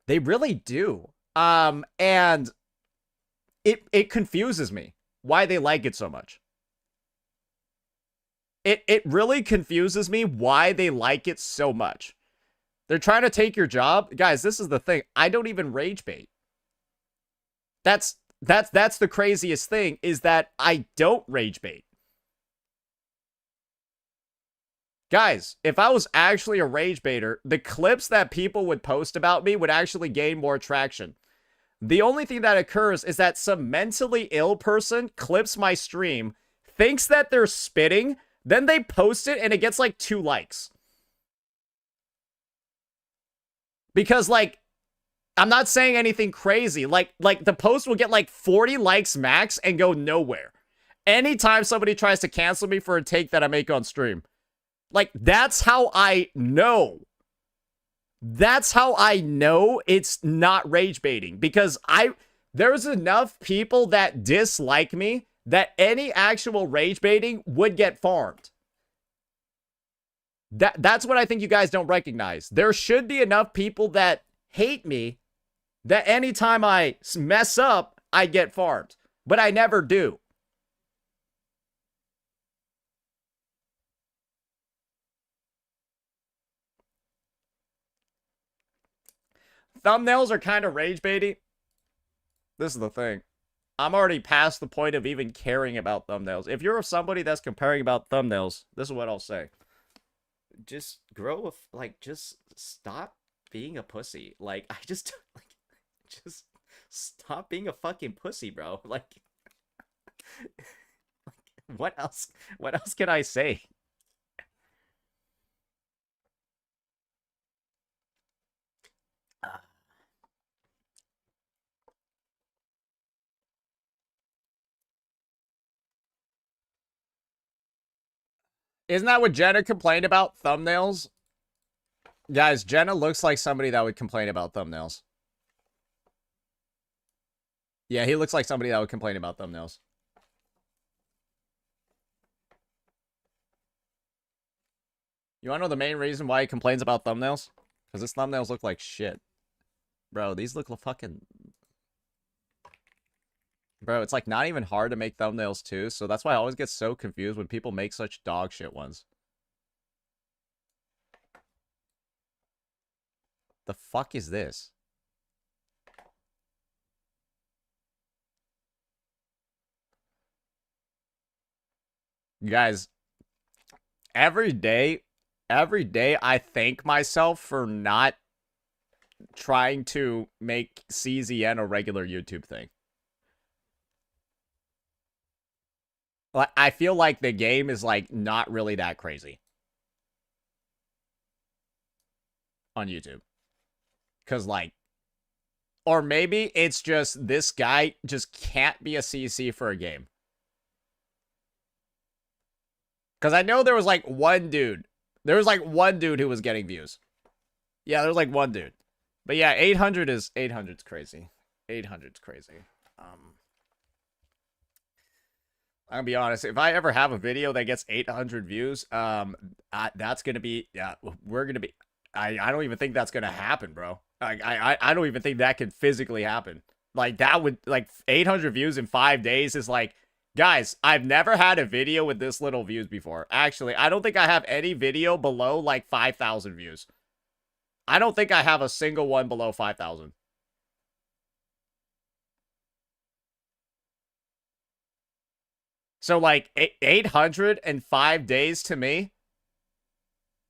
they really do. And it confuses me why they like it so much. It really confuses me why they like it so much. They're trying to take your job. Guys, this is the thing. I don't even rage bait. That's the craziest thing, is that I don't rage bait. Guys, if I was actually a rage baiter, the clips that people would post about me would actually gain more traction. The only thing that occurs is that some mentally ill person clips my stream, thinks that they're spitting, then they post it and it gets like 2 likes. Because like, I'm not saying anything crazy. Like the post will get like 40 likes max and go nowhere. Anytime somebody tries to cancel me for a take that I make on stream. Like, that's how I know. That's how I know it's not rage baiting. Because there's enough people that dislike me that any actual rage baiting would get farmed. That's what I think you guys don't recognize. There should be enough people that hate me that anytime I mess up, I get farmed. But I never do. Thumbnails are kind of rage baity. This is the thing. I'm already past the point of even caring about thumbnails. If you're somebody that's comparing about thumbnails, this is what I'll say. Just grow just stop being a pussy. Like, just stop being a fucking pussy, bro. Like, what else can I say? Isn't that what Jenna complained about? Thumbnails? Guys, Jenna looks like somebody that would complain about thumbnails. Yeah, he looks like somebody that would complain about thumbnails. You wanna know the main reason why he complains about thumbnails? Because his thumbnails look like shit. Bro, these look fucking... Bro, it's like not even hard to make thumbnails too, so that's why I always get so confused when people make such dog shit ones. The fuck is this? Guys, every day I thank myself for not trying to make CZN a regular YouTube thing. I feel like the game is, like, not really that crazy on YouTube. Because, like, or maybe it's just this guy just can't be a CC for a game. Because I know there was, like, one dude. There was, like, one dude who was getting views. Yeah, there was, like, one dude. But, yeah, 800's crazy. 800's crazy. I'm gonna be honest, if I ever have a video that gets 800 views, that's gonna be, yeah, we're gonna be, I don't even think that's gonna happen, bro. I don't even think that could physically happen. Like, that would, like, 800 views in 5 days is like, guys, I've never had a video with this little views before. Actually, I don't think I have any video below, like, 5,000 views. I don't think I have a single one below 5,000. So, like, 805 days to me,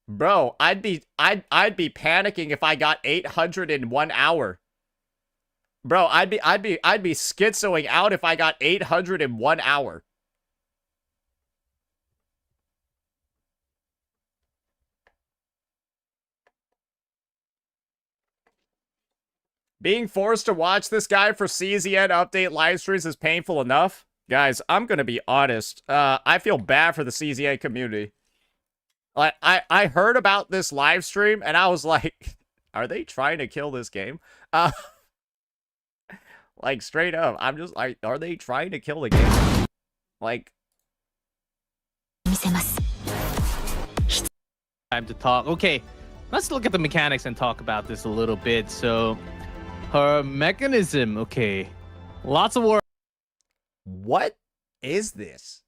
bro, I'd be panicking if I got 800 in 1 hour. Bro, I'd be schizoing out if I got 800 in 1 hour. Being forced to watch this guy for CZN update live streams is painful enough. Guys, I'm gonna be honest. I feel bad for the CZA community. Like, I heard about this live stream and I was like, are they trying to kill this game? Like, straight up, I'm just like, are they trying to kill the game? Like, time to talk. Okay, let's look at the mechanics and talk about this a little bit. So, her mechanism. Okay, lots of work. what is this?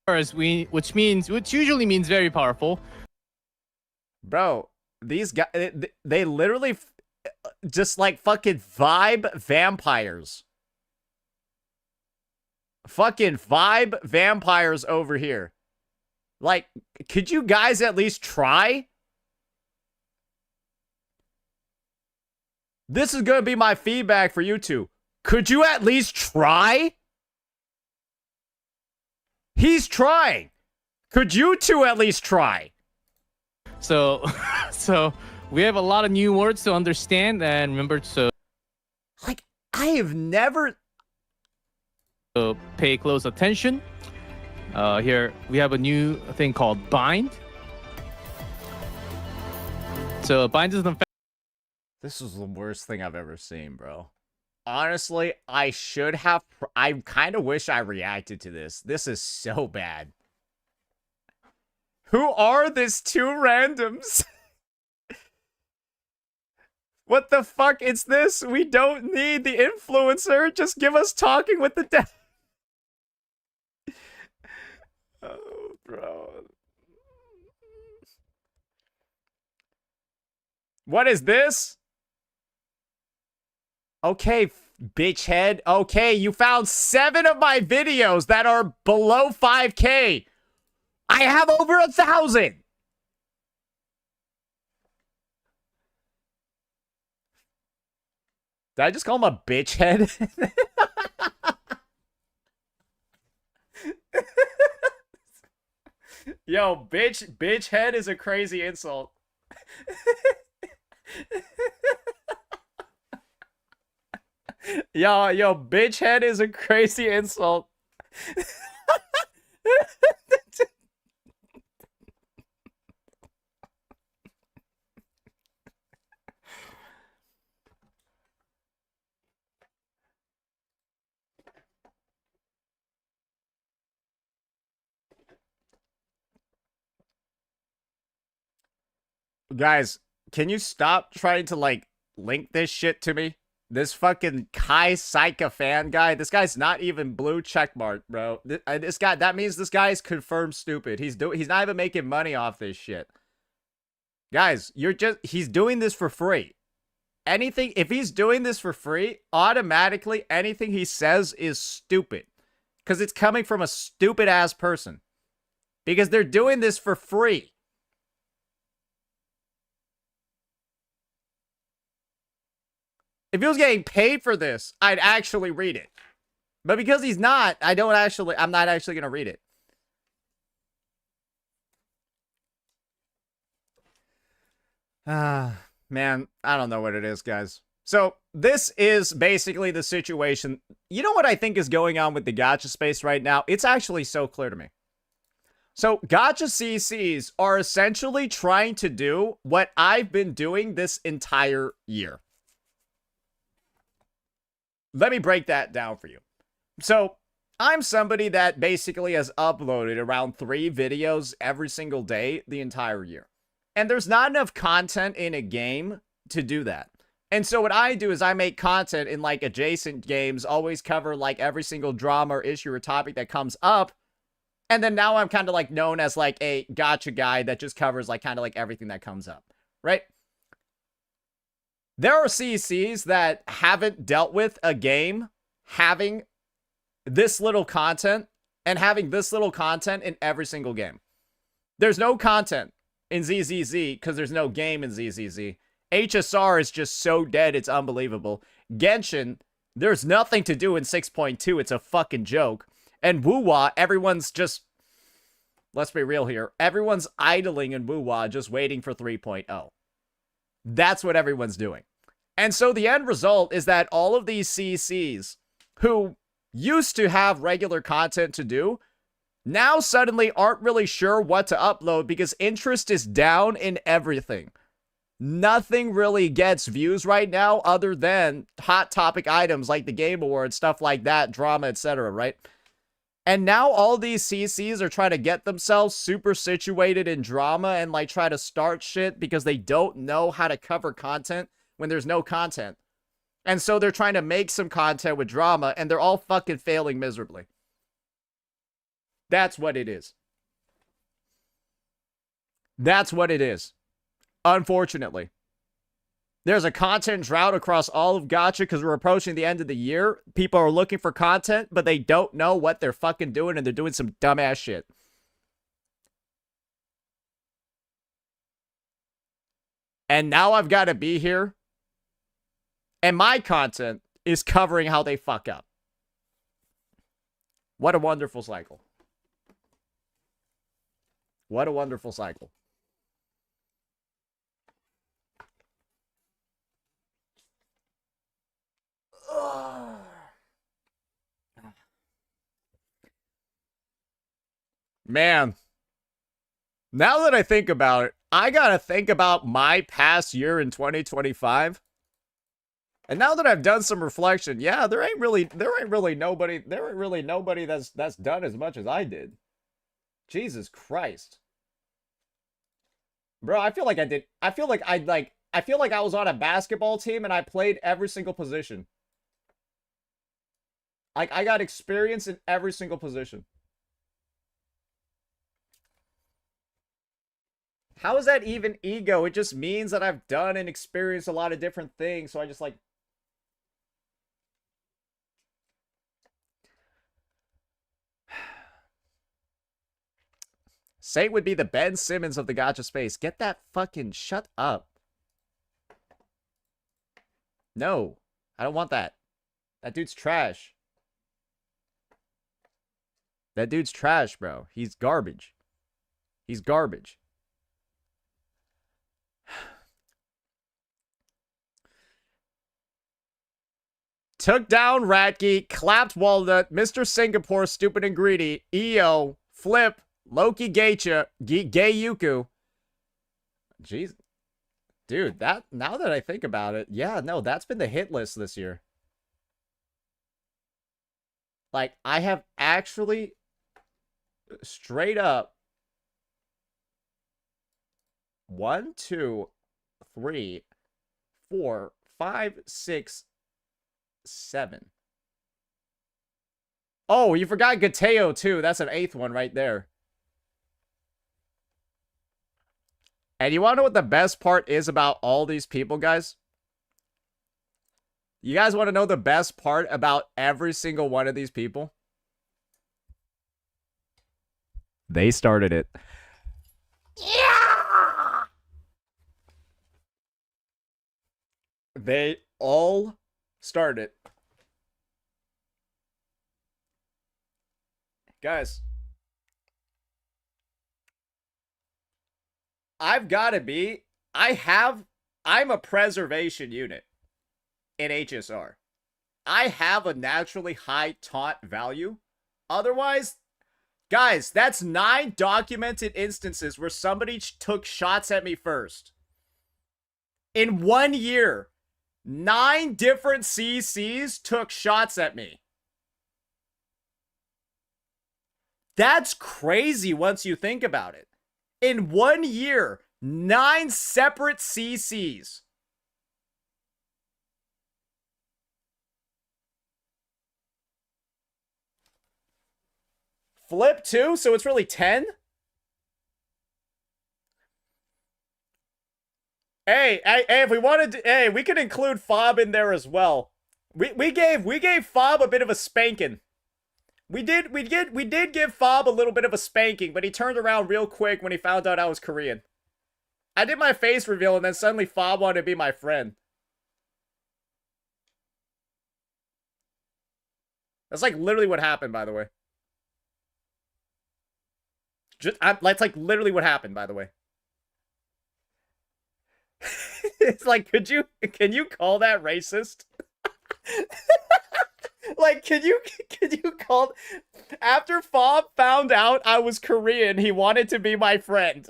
Which usually means very powerful. Bro, these guys, they literally just like fucking vibe vampires. Fucking vibe vampires over here. Like, could you guys at least try? This is going to be my feedback for you two. Could you at least try? He's trying. Could you two at least try? So, so we have a lot of new words to understand, and remember to Like, I have never... pay close attention. Here we have a new thing called bind. So bind is the This is the worst thing I've ever seen, bro. Honestly, I should have... I kind of wish I reacted to this. This is so bad. Who are these two randoms? What the fuck? It's this. We don't need the influencer. Just give us talking with the dead. Oh, bro. What is this? Okay, bitch head. Okay, you found 7 of my videos that are below 5K. I have over 1,000. Did I just call him a bitch head? Yo, bitch head is a crazy insult. Yo, bitch head is a crazy insult. Guys, can you stop trying to, like, link this shit to me? This fucking Kai Saika fan guy, this guy's not even blue checkmark, bro. This guy, that means this guy is confirmed stupid. He's not even making money off this shit. Guys, he's doing this for free. Anything, if he's doing this for free, automatically anything he says is stupid. Because it's coming from a stupid ass person. Because they're doing this for free. If he was getting paid for this, I'd actually read it. But because he's not, I'm not actually going to read it. Man, I don't know what it is, guys. So, this is basically the situation. You know what I think is going on with the gacha space right now? It's actually so clear to me. So, gacha CCs are essentially trying to do what I've been doing this entire year. Let me break that down for you. So, I'm somebody that basically has uploaded around 3 videos every single day the entire year. And there's not enough content in a game to do that. And so what I do is I make content in, like, adjacent games, always cover, like, every single drama or issue or topic that comes up. And then now I'm kind of, like, known as, like, a gacha guy that just covers, like, kind of, like, everything that comes up. Right? There are CCs that haven't dealt with a game having this little content and having this little content in every single game. There's no content in ZZZ because there's no game in ZZZ. HSR is just so dead, it's unbelievable. Genshin, there's nothing to do in 6.2. It's a fucking joke. And Wuwa, everyone's just... Let's be real here. Everyone's idling in Wuwa just waiting for 3.0. That's what everyone's doing. And so the end result is that all of these CCs who used to have regular content to do now suddenly aren't really sure what to upload because interest is down in everything. Nothing really gets views right now other than hot topic items like the Game Awards, stuff like that, drama, etc., right? And now all these CCs are trying to get themselves super situated in drama and like try to start shit because they don't know how to cover content when there's no content. And so they're trying to make some content with drama and they're all fucking failing miserably. That's what it is. That's what it is. Unfortunately. There's a content drought across all of gacha because we're approaching the end of the year. People are looking for content, but they don't know what they're fucking doing and they're doing some dumbass shit. And now I've got to be here And my content is covering how they fuck up. What a wonderful cycle. What a wonderful cycle. Man, now that I think about it, I gotta think about my past year in 2025. And now that I've done some reflection, yeah, there ain't really nobody that's done as much as I did. Jesus Christ. Bro, I feel like I was on a basketball team and I played every single position. Like, I got experience in every single position. How is that even ego? It just means that I've done and experienced a lot of different things, so I just like... Saint would be the Ben Simmons of the gacha space. Get that fucking... Shut up. No. I don't want that. That dude's trash. That dude's trash, bro. He's garbage. He's garbage. Took down Ratgeek, clapped Walnut, Mr. Singapore, Stupid and Greedy, EO, Flip, Loki Geicha, Geiyuku. Jeez. Dude, that, now that I think about it, yeah, no, that's been the hit list this year. Like, I have actually, straight up, 1, 2, 3, 4, 5, 6, 7. Oh, you forgot Gateo too. That's an 8th one right there. And you want to know what the best part is about all these people, guys? You guys want to know the best part about every single one of these people? They started it. Yeah! They all started. Guys, I'm a preservation unit in HSR. I have a naturally high taunt value. Otherwise, guys, that's 9 documented instances where somebody took shots at me first. In 1 year, 9 different CCs took shots at me. That's crazy once you think about it. In 1 year, 9 separate CCs. Flip 2, so it's really 10? Hey, if we wanted to, hey, we could include Fob in there as well. We gave Fob a bit of a spanking. We did give Fob a little bit of a spanking, but he turned around real quick when he found out I was Korean. I did my face reveal and then suddenly Fob wanted to be my friend. That's like literally what happened, by the way. That's like literally what happened, by the way. It's like, can you call that racist? Like, can you call... After Fob found out I was Korean, he wanted to be my friend.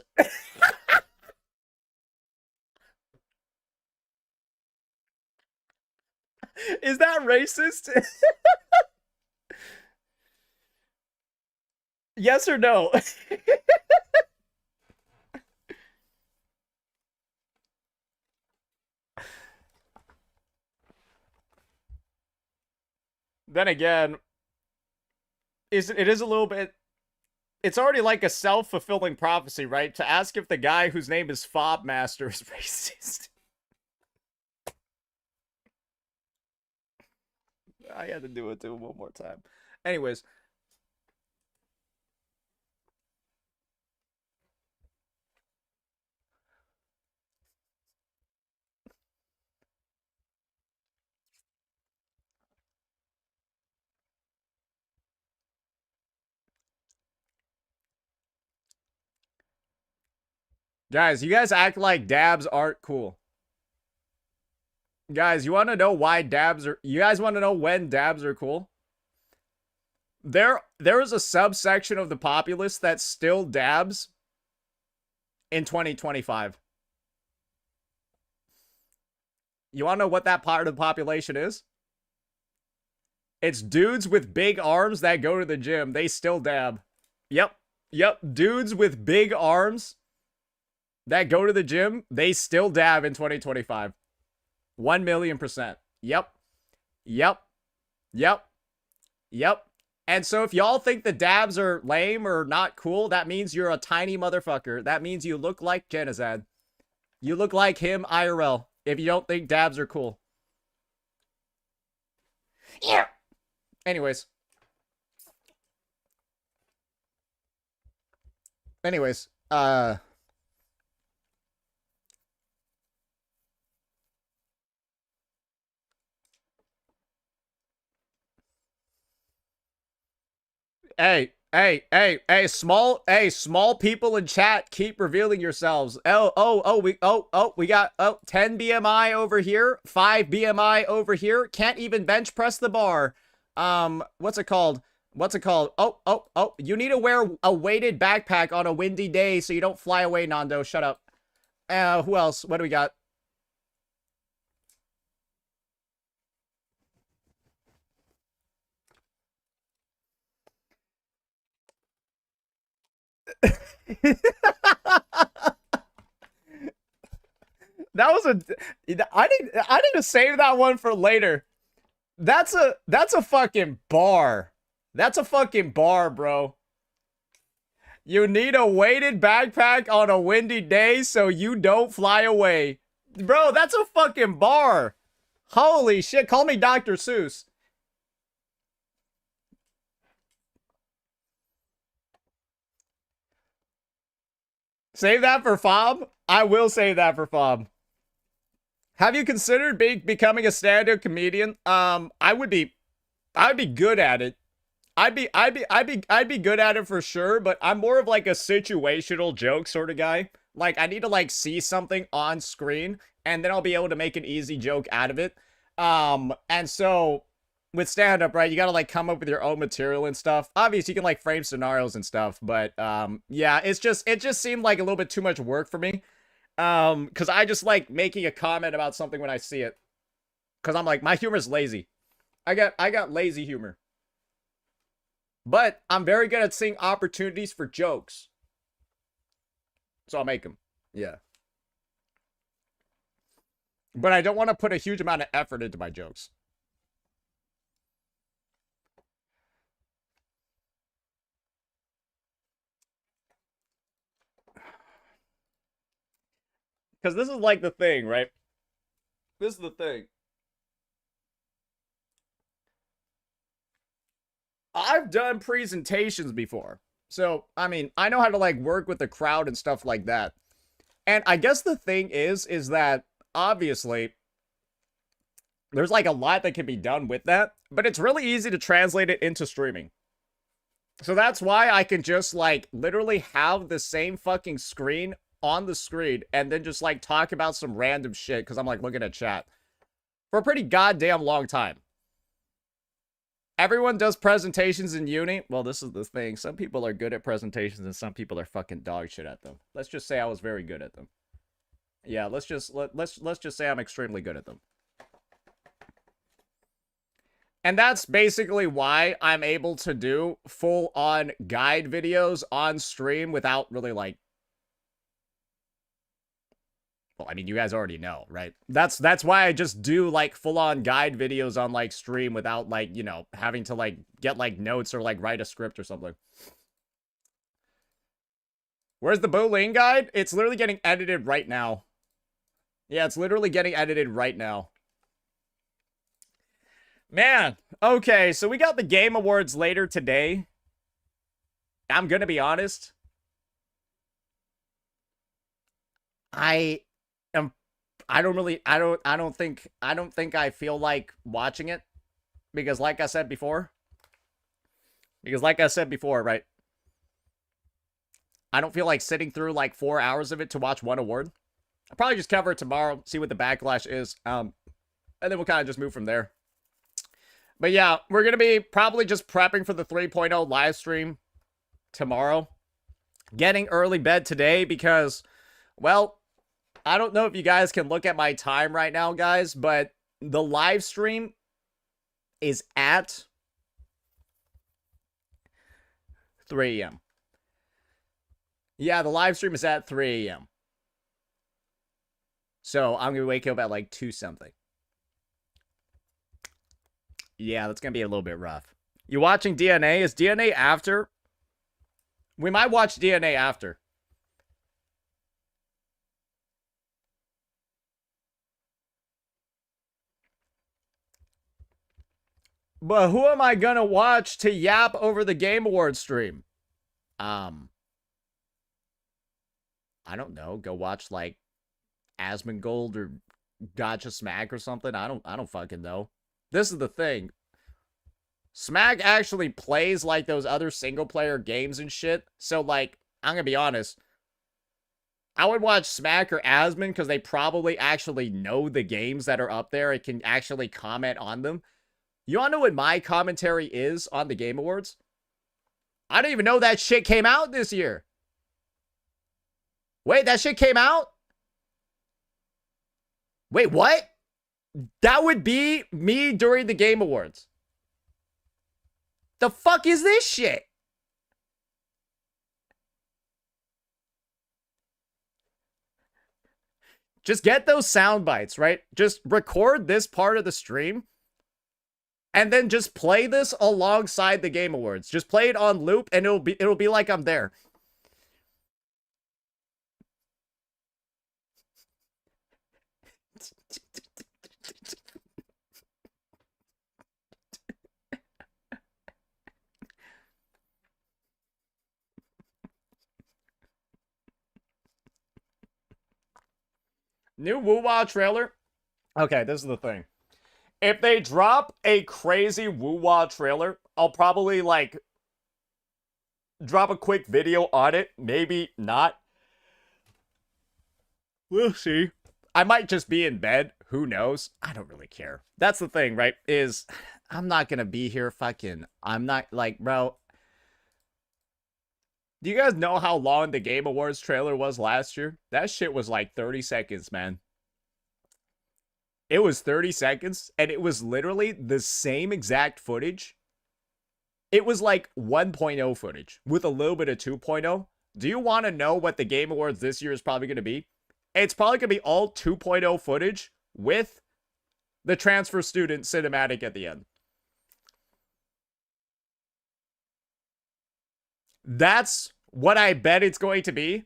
Is that racist? Yes or no? Then again, it is a little bit... It's already like a self-fulfilling prophecy, right? To ask if the guy whose name is Fob Master is racist. I had to do it to him one more time. Anyways. Guys, you guys act like dabs aren't cool. Guys, you want to know why dabs are... You guys want to know when dabs are cool? There is a subsection of the populace that still dabs in 2025. You want to know what that part of the population is? It's dudes with big arms that go to the gym. They still dab. Yep. Dudes with big arms that go to the gym, they still dab in 2025. 1,000,000%. Yep. And so if y'all think the dabs are lame or not cool, that means you're a tiny motherfucker. That means you look like Genazad. You look like him IRL if you don't think dabs are cool. Yeah. Anyways, Hey, small people in chat, keep revealing yourselves. We got 10 BMI over here, 5 BMI over here. Can't even bench press the bar. What's it called? Oh, you need to wear a weighted backpack on a windy day so you don't fly away, Nando. Shut up. Who else? What do we got? That was I need to save that one for later. That's a fucking bar. That's a fucking bar, bro. You need a weighted backpack on a windy day so you don't fly away. Bro, that's a fucking bar. Holy shit, call me Dr. Seuss. Save that for Fob? I will save that for Fob. Have you considered becoming a stand-up comedian? I would be good at it. I'd be good at it for sure, but I'm more of like a situational joke sort of guy. Like I need to like see something on screen and then I'll be able to make an easy joke out of it. And so with stand-up, right, you gotta like come up with your own material and stuff. Obviously you can like frame scenarios and stuff, but yeah, it just seemed like a little bit too much work for me. Because I just like making a comment about something when I see it. Because I'm like, my humor's lazy. I got lazy humor. But I'm very good at seeing opportunities for jokes. So I'll make them. Yeah. But I don't want to put a huge amount of effort into my jokes. Because this is like the thing, right? This is the thing. I've done presentations before. So, I mean, I know how to like work with the crowd and stuff like that. And I guess the thing is that obviously there's like a lot that can be done with that, but it's really easy to translate it into streaming. So that's why I can just like literally have the same fucking screen on the screen and then just like talk about some random shit because I'm like looking at chat for a pretty goddamn long time. Everyone does presentations in uni. Well, this is the thing. Some people are good at presentations and some people are fucking dog shit at them. Let's just say I was very good at them. Yeah, let's just say I'm extremely good at them. And that's basically why I'm able to do full-on guide videos on stream without really like... Well, I mean, you guys already know, right? That's why I just do, like, full-on guide videos on, like, stream without, like, you know, having to, like, get, like, notes or, like, write a script or something. Where's the Buling guide? It's literally getting edited right now. Yeah, it's literally getting edited right now. Man, okay, so we got the Game Awards later today. I'm gonna be honest. I don't think I feel like watching it because like I said before, right? I don't feel like sitting through like 4 hours of it to watch one award. I'll probably just cover it tomorrow, see what the backlash is, and then we'll kind of just move from there. But yeah, we're going to be probably just prepping for the 3.0 live stream tomorrow. Getting early bed today because, well, I don't know if you guys can look at my time right now, guys, but the live stream is at 3 a.m. Yeah, the live stream is at 3 a.m. So I'm going to wake up at like 2 something. Yeah, that's going to be a little bit rough. You watching DNA? Is DNA after? We might watch DNA after. But who am I going to watch to yap over the Game Awards stream? I don't know. Go watch like Asmongold or Gotcha Smack or something. I don't fucking know. This is the thing. Smack actually plays like those other single player games and shit. So like, I'm gonna be honest. I would watch Smack or Asmon because they probably actually know the games that are up there and can actually comment on them. You wanna know what my commentary is on the Game Awards? I didn't even know that shit came out this year. Wait, that shit came out? Wait, what? That would be me during the Game Awards. The fuck is this shit? Just get those sound bites, right? Just record this part of the stream and then just play this alongside the Game Awards. Just play it on loop and it'll be like I'm there. New Wuwa trailer. Okay, this is the thing. If they drop a crazy Wuwa trailer, I'll probably like drop a quick video on it. Maybe not. We'll see. I might just be in bed. Who knows? I don't really care. That's the thing, right? Is I'm not gonna be here fucking. I'm not like, bro. Do you guys know how long the Game Awards trailer was last year? That shit was like 30 seconds, man. It was 30 seconds, and it was literally the same exact footage. It was like 1.0 footage with a little bit of 2.0. Do you want to know what the Game Awards this year is probably going to be? It's probably going to be all 2.0 footage with the transfer student cinematic at the end. That's what I bet it's going to be.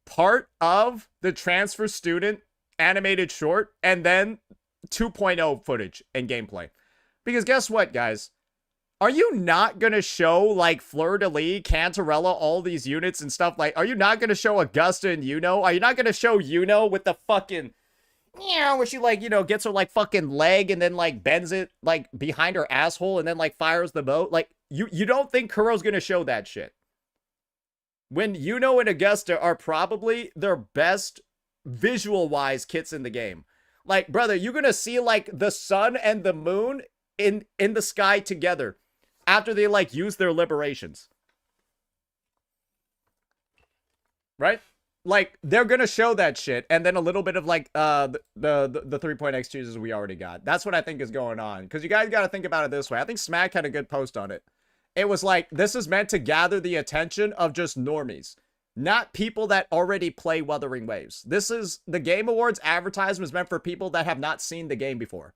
Part of the transfer student animated short and then 2.0 footage and gameplay. Because guess what, guys? Are you not going to show like Fleur-de-Lis, Cantarella, all these units and stuff like, are you not going to show Augusta and Yuno? Are you not going to show Yuno with the fucking, where she like, gets her like fucking leg and then like bends it like behind her asshole and then like fires the boat? Like you don't think Kuro's going to show that shit? When Yuno and Augusta are probably their best visual-wise kits in the game. Like, brother, you're going to see, like, the sun and the moon in the sky together after they, like, use their liberations. Right? Like, they're going to show that shit, and then a little bit of, like, the 3.x chooses we already got. That's what I think is going on. Because you guys got to think about it this way. I think Smack had a good post on it. It was like, this is meant to gather the attention of just normies, not people that already play Wuthering Waves. This is, the Game Awards advertisement is meant for people that have not seen the game before.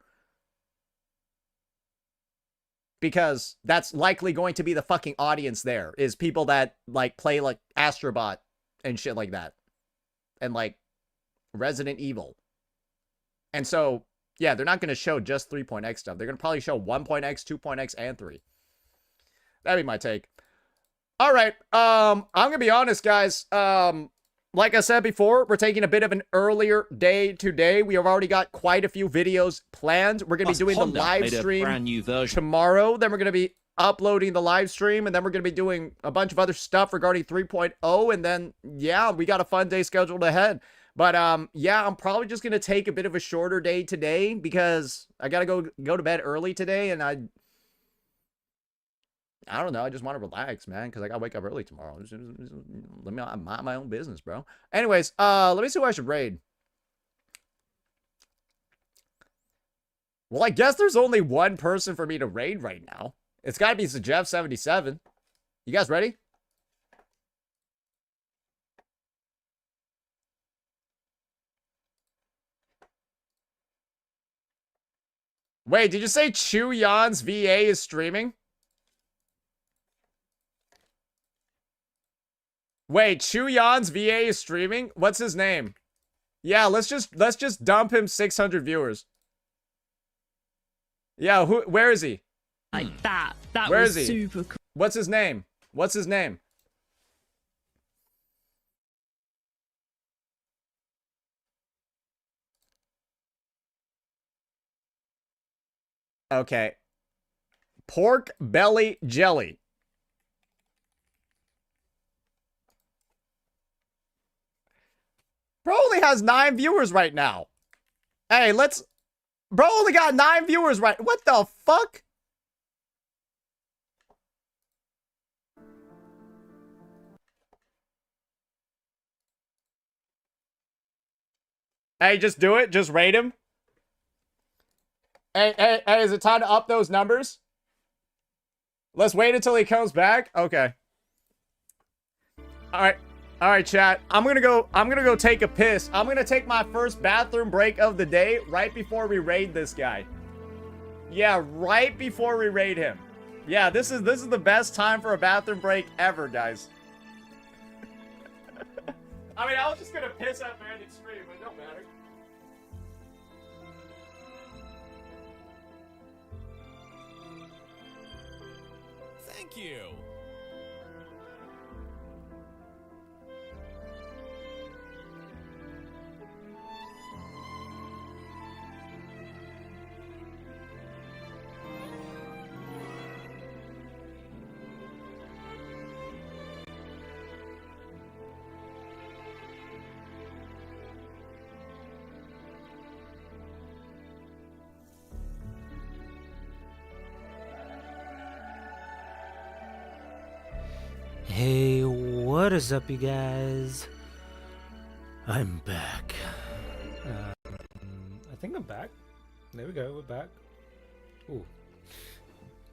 Because that's likely going to be the fucking audience there, is people that, like, play, like, Astrobot and shit like that. And, like, Resident Evil. And so, yeah, they're not going to show just 3.x stuff. They're going to probably show 1.x, 2.x, and 3. That'd be my take. All right. I'm going to be honest, guys. Like I said before, we're taking a bit of an earlier day today. We have already got quite a few videos planned. We're going to be doing the live stream tomorrow. Then we're going to be uploading the live stream, and then we're going to be doing a bunch of other stuff regarding 3.0, and then, yeah, we got a fun day scheduled ahead. But, yeah, I'm probably just going to take a bit of a shorter day today because I got to go to bed early today, and I don't know. I just want to relax, man, because I got to wake up early tomorrow. Let me mind my own business, bro. Anyways, let me see who I should raid. Well, I guess there's only one person for me to raid right now. It's got to be Jeff77. You guys ready? Wait, did you say Chu Yan's VA is streaming? Wait, Chu Yan's VA is streaming? What's his name? Yeah, let's just dump him 600 viewers. Yeah, where is he? Like that Where was is he? super cool. What's his name? What's his name? Okay. Pork belly jelly. Bro only has 9 viewers right now. Hey, Bro only got 9 viewers right. What the fuck? Hey, just do it. Just rate him. Hey, is it time to up those numbers? Let's wait until he comes back. Okay. All right, chat. I'm gonna go take a piss. I'm gonna take my first bathroom break of the day right before we raid this guy. Yeah, right before we raid him. Yeah, this is the best time for a bathroom break ever, guys. I mean, I was just gonna piss at Bandit stream, but it don't matter. Thank you. Hey, what is up, you guys? I'm back. I think I'm back. There we go, we're back. Ooh.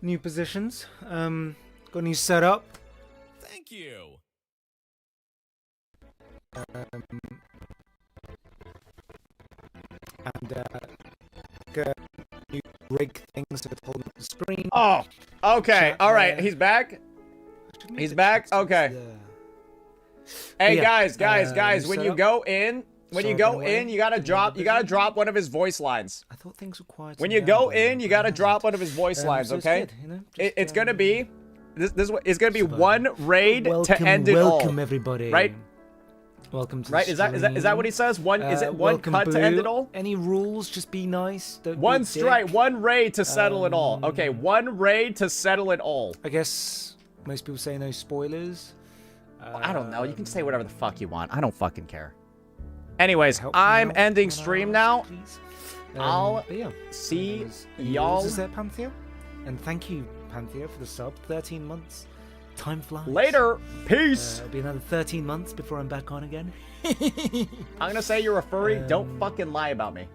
New positions. Got a new setup. Thank you. And, got new rig things so it's holding up the screen. Oh, okay. Chat All right, there. he's back. Shouldn't He's the back? chat Okay. there. Hey, Yeah, guys, when set you up. go in, Sorry, been away. you gotta drop one of his voice lines. I thought things were quiet. When you go in, you gotta drop one of his voice lines, so it's okay? good, you know, It's just, gonna be it's gonna be survival. one raid welcome, to end it welcome all. everybody. Right? Welcome to Right? the Is that what he says? One is it one welcome, cut to end Blue. it all? Any rules? Just be nice. Don't be a One dick. strike, one raid to settle it all. Okay, one raid to settle it all. I guess most people say no spoilers. I don't know. You can say whatever the fuck you want. I don't fucking care. Anyways, Help me I'm out, ending can I stream ask, now. please? I'll but yeah, see there's any y'all. rules, is there, Panthea? And thank you, Panthea, for the sub. 13 months. Time flies. Later. Peace. It'll be another 13 months before I'm back on again. I'm gonna say you're a furry. Don't fucking lie about me.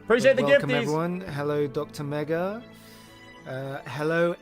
Appreciate the Welcome gifties. everyone. Hello, Dr. Mega. Hello,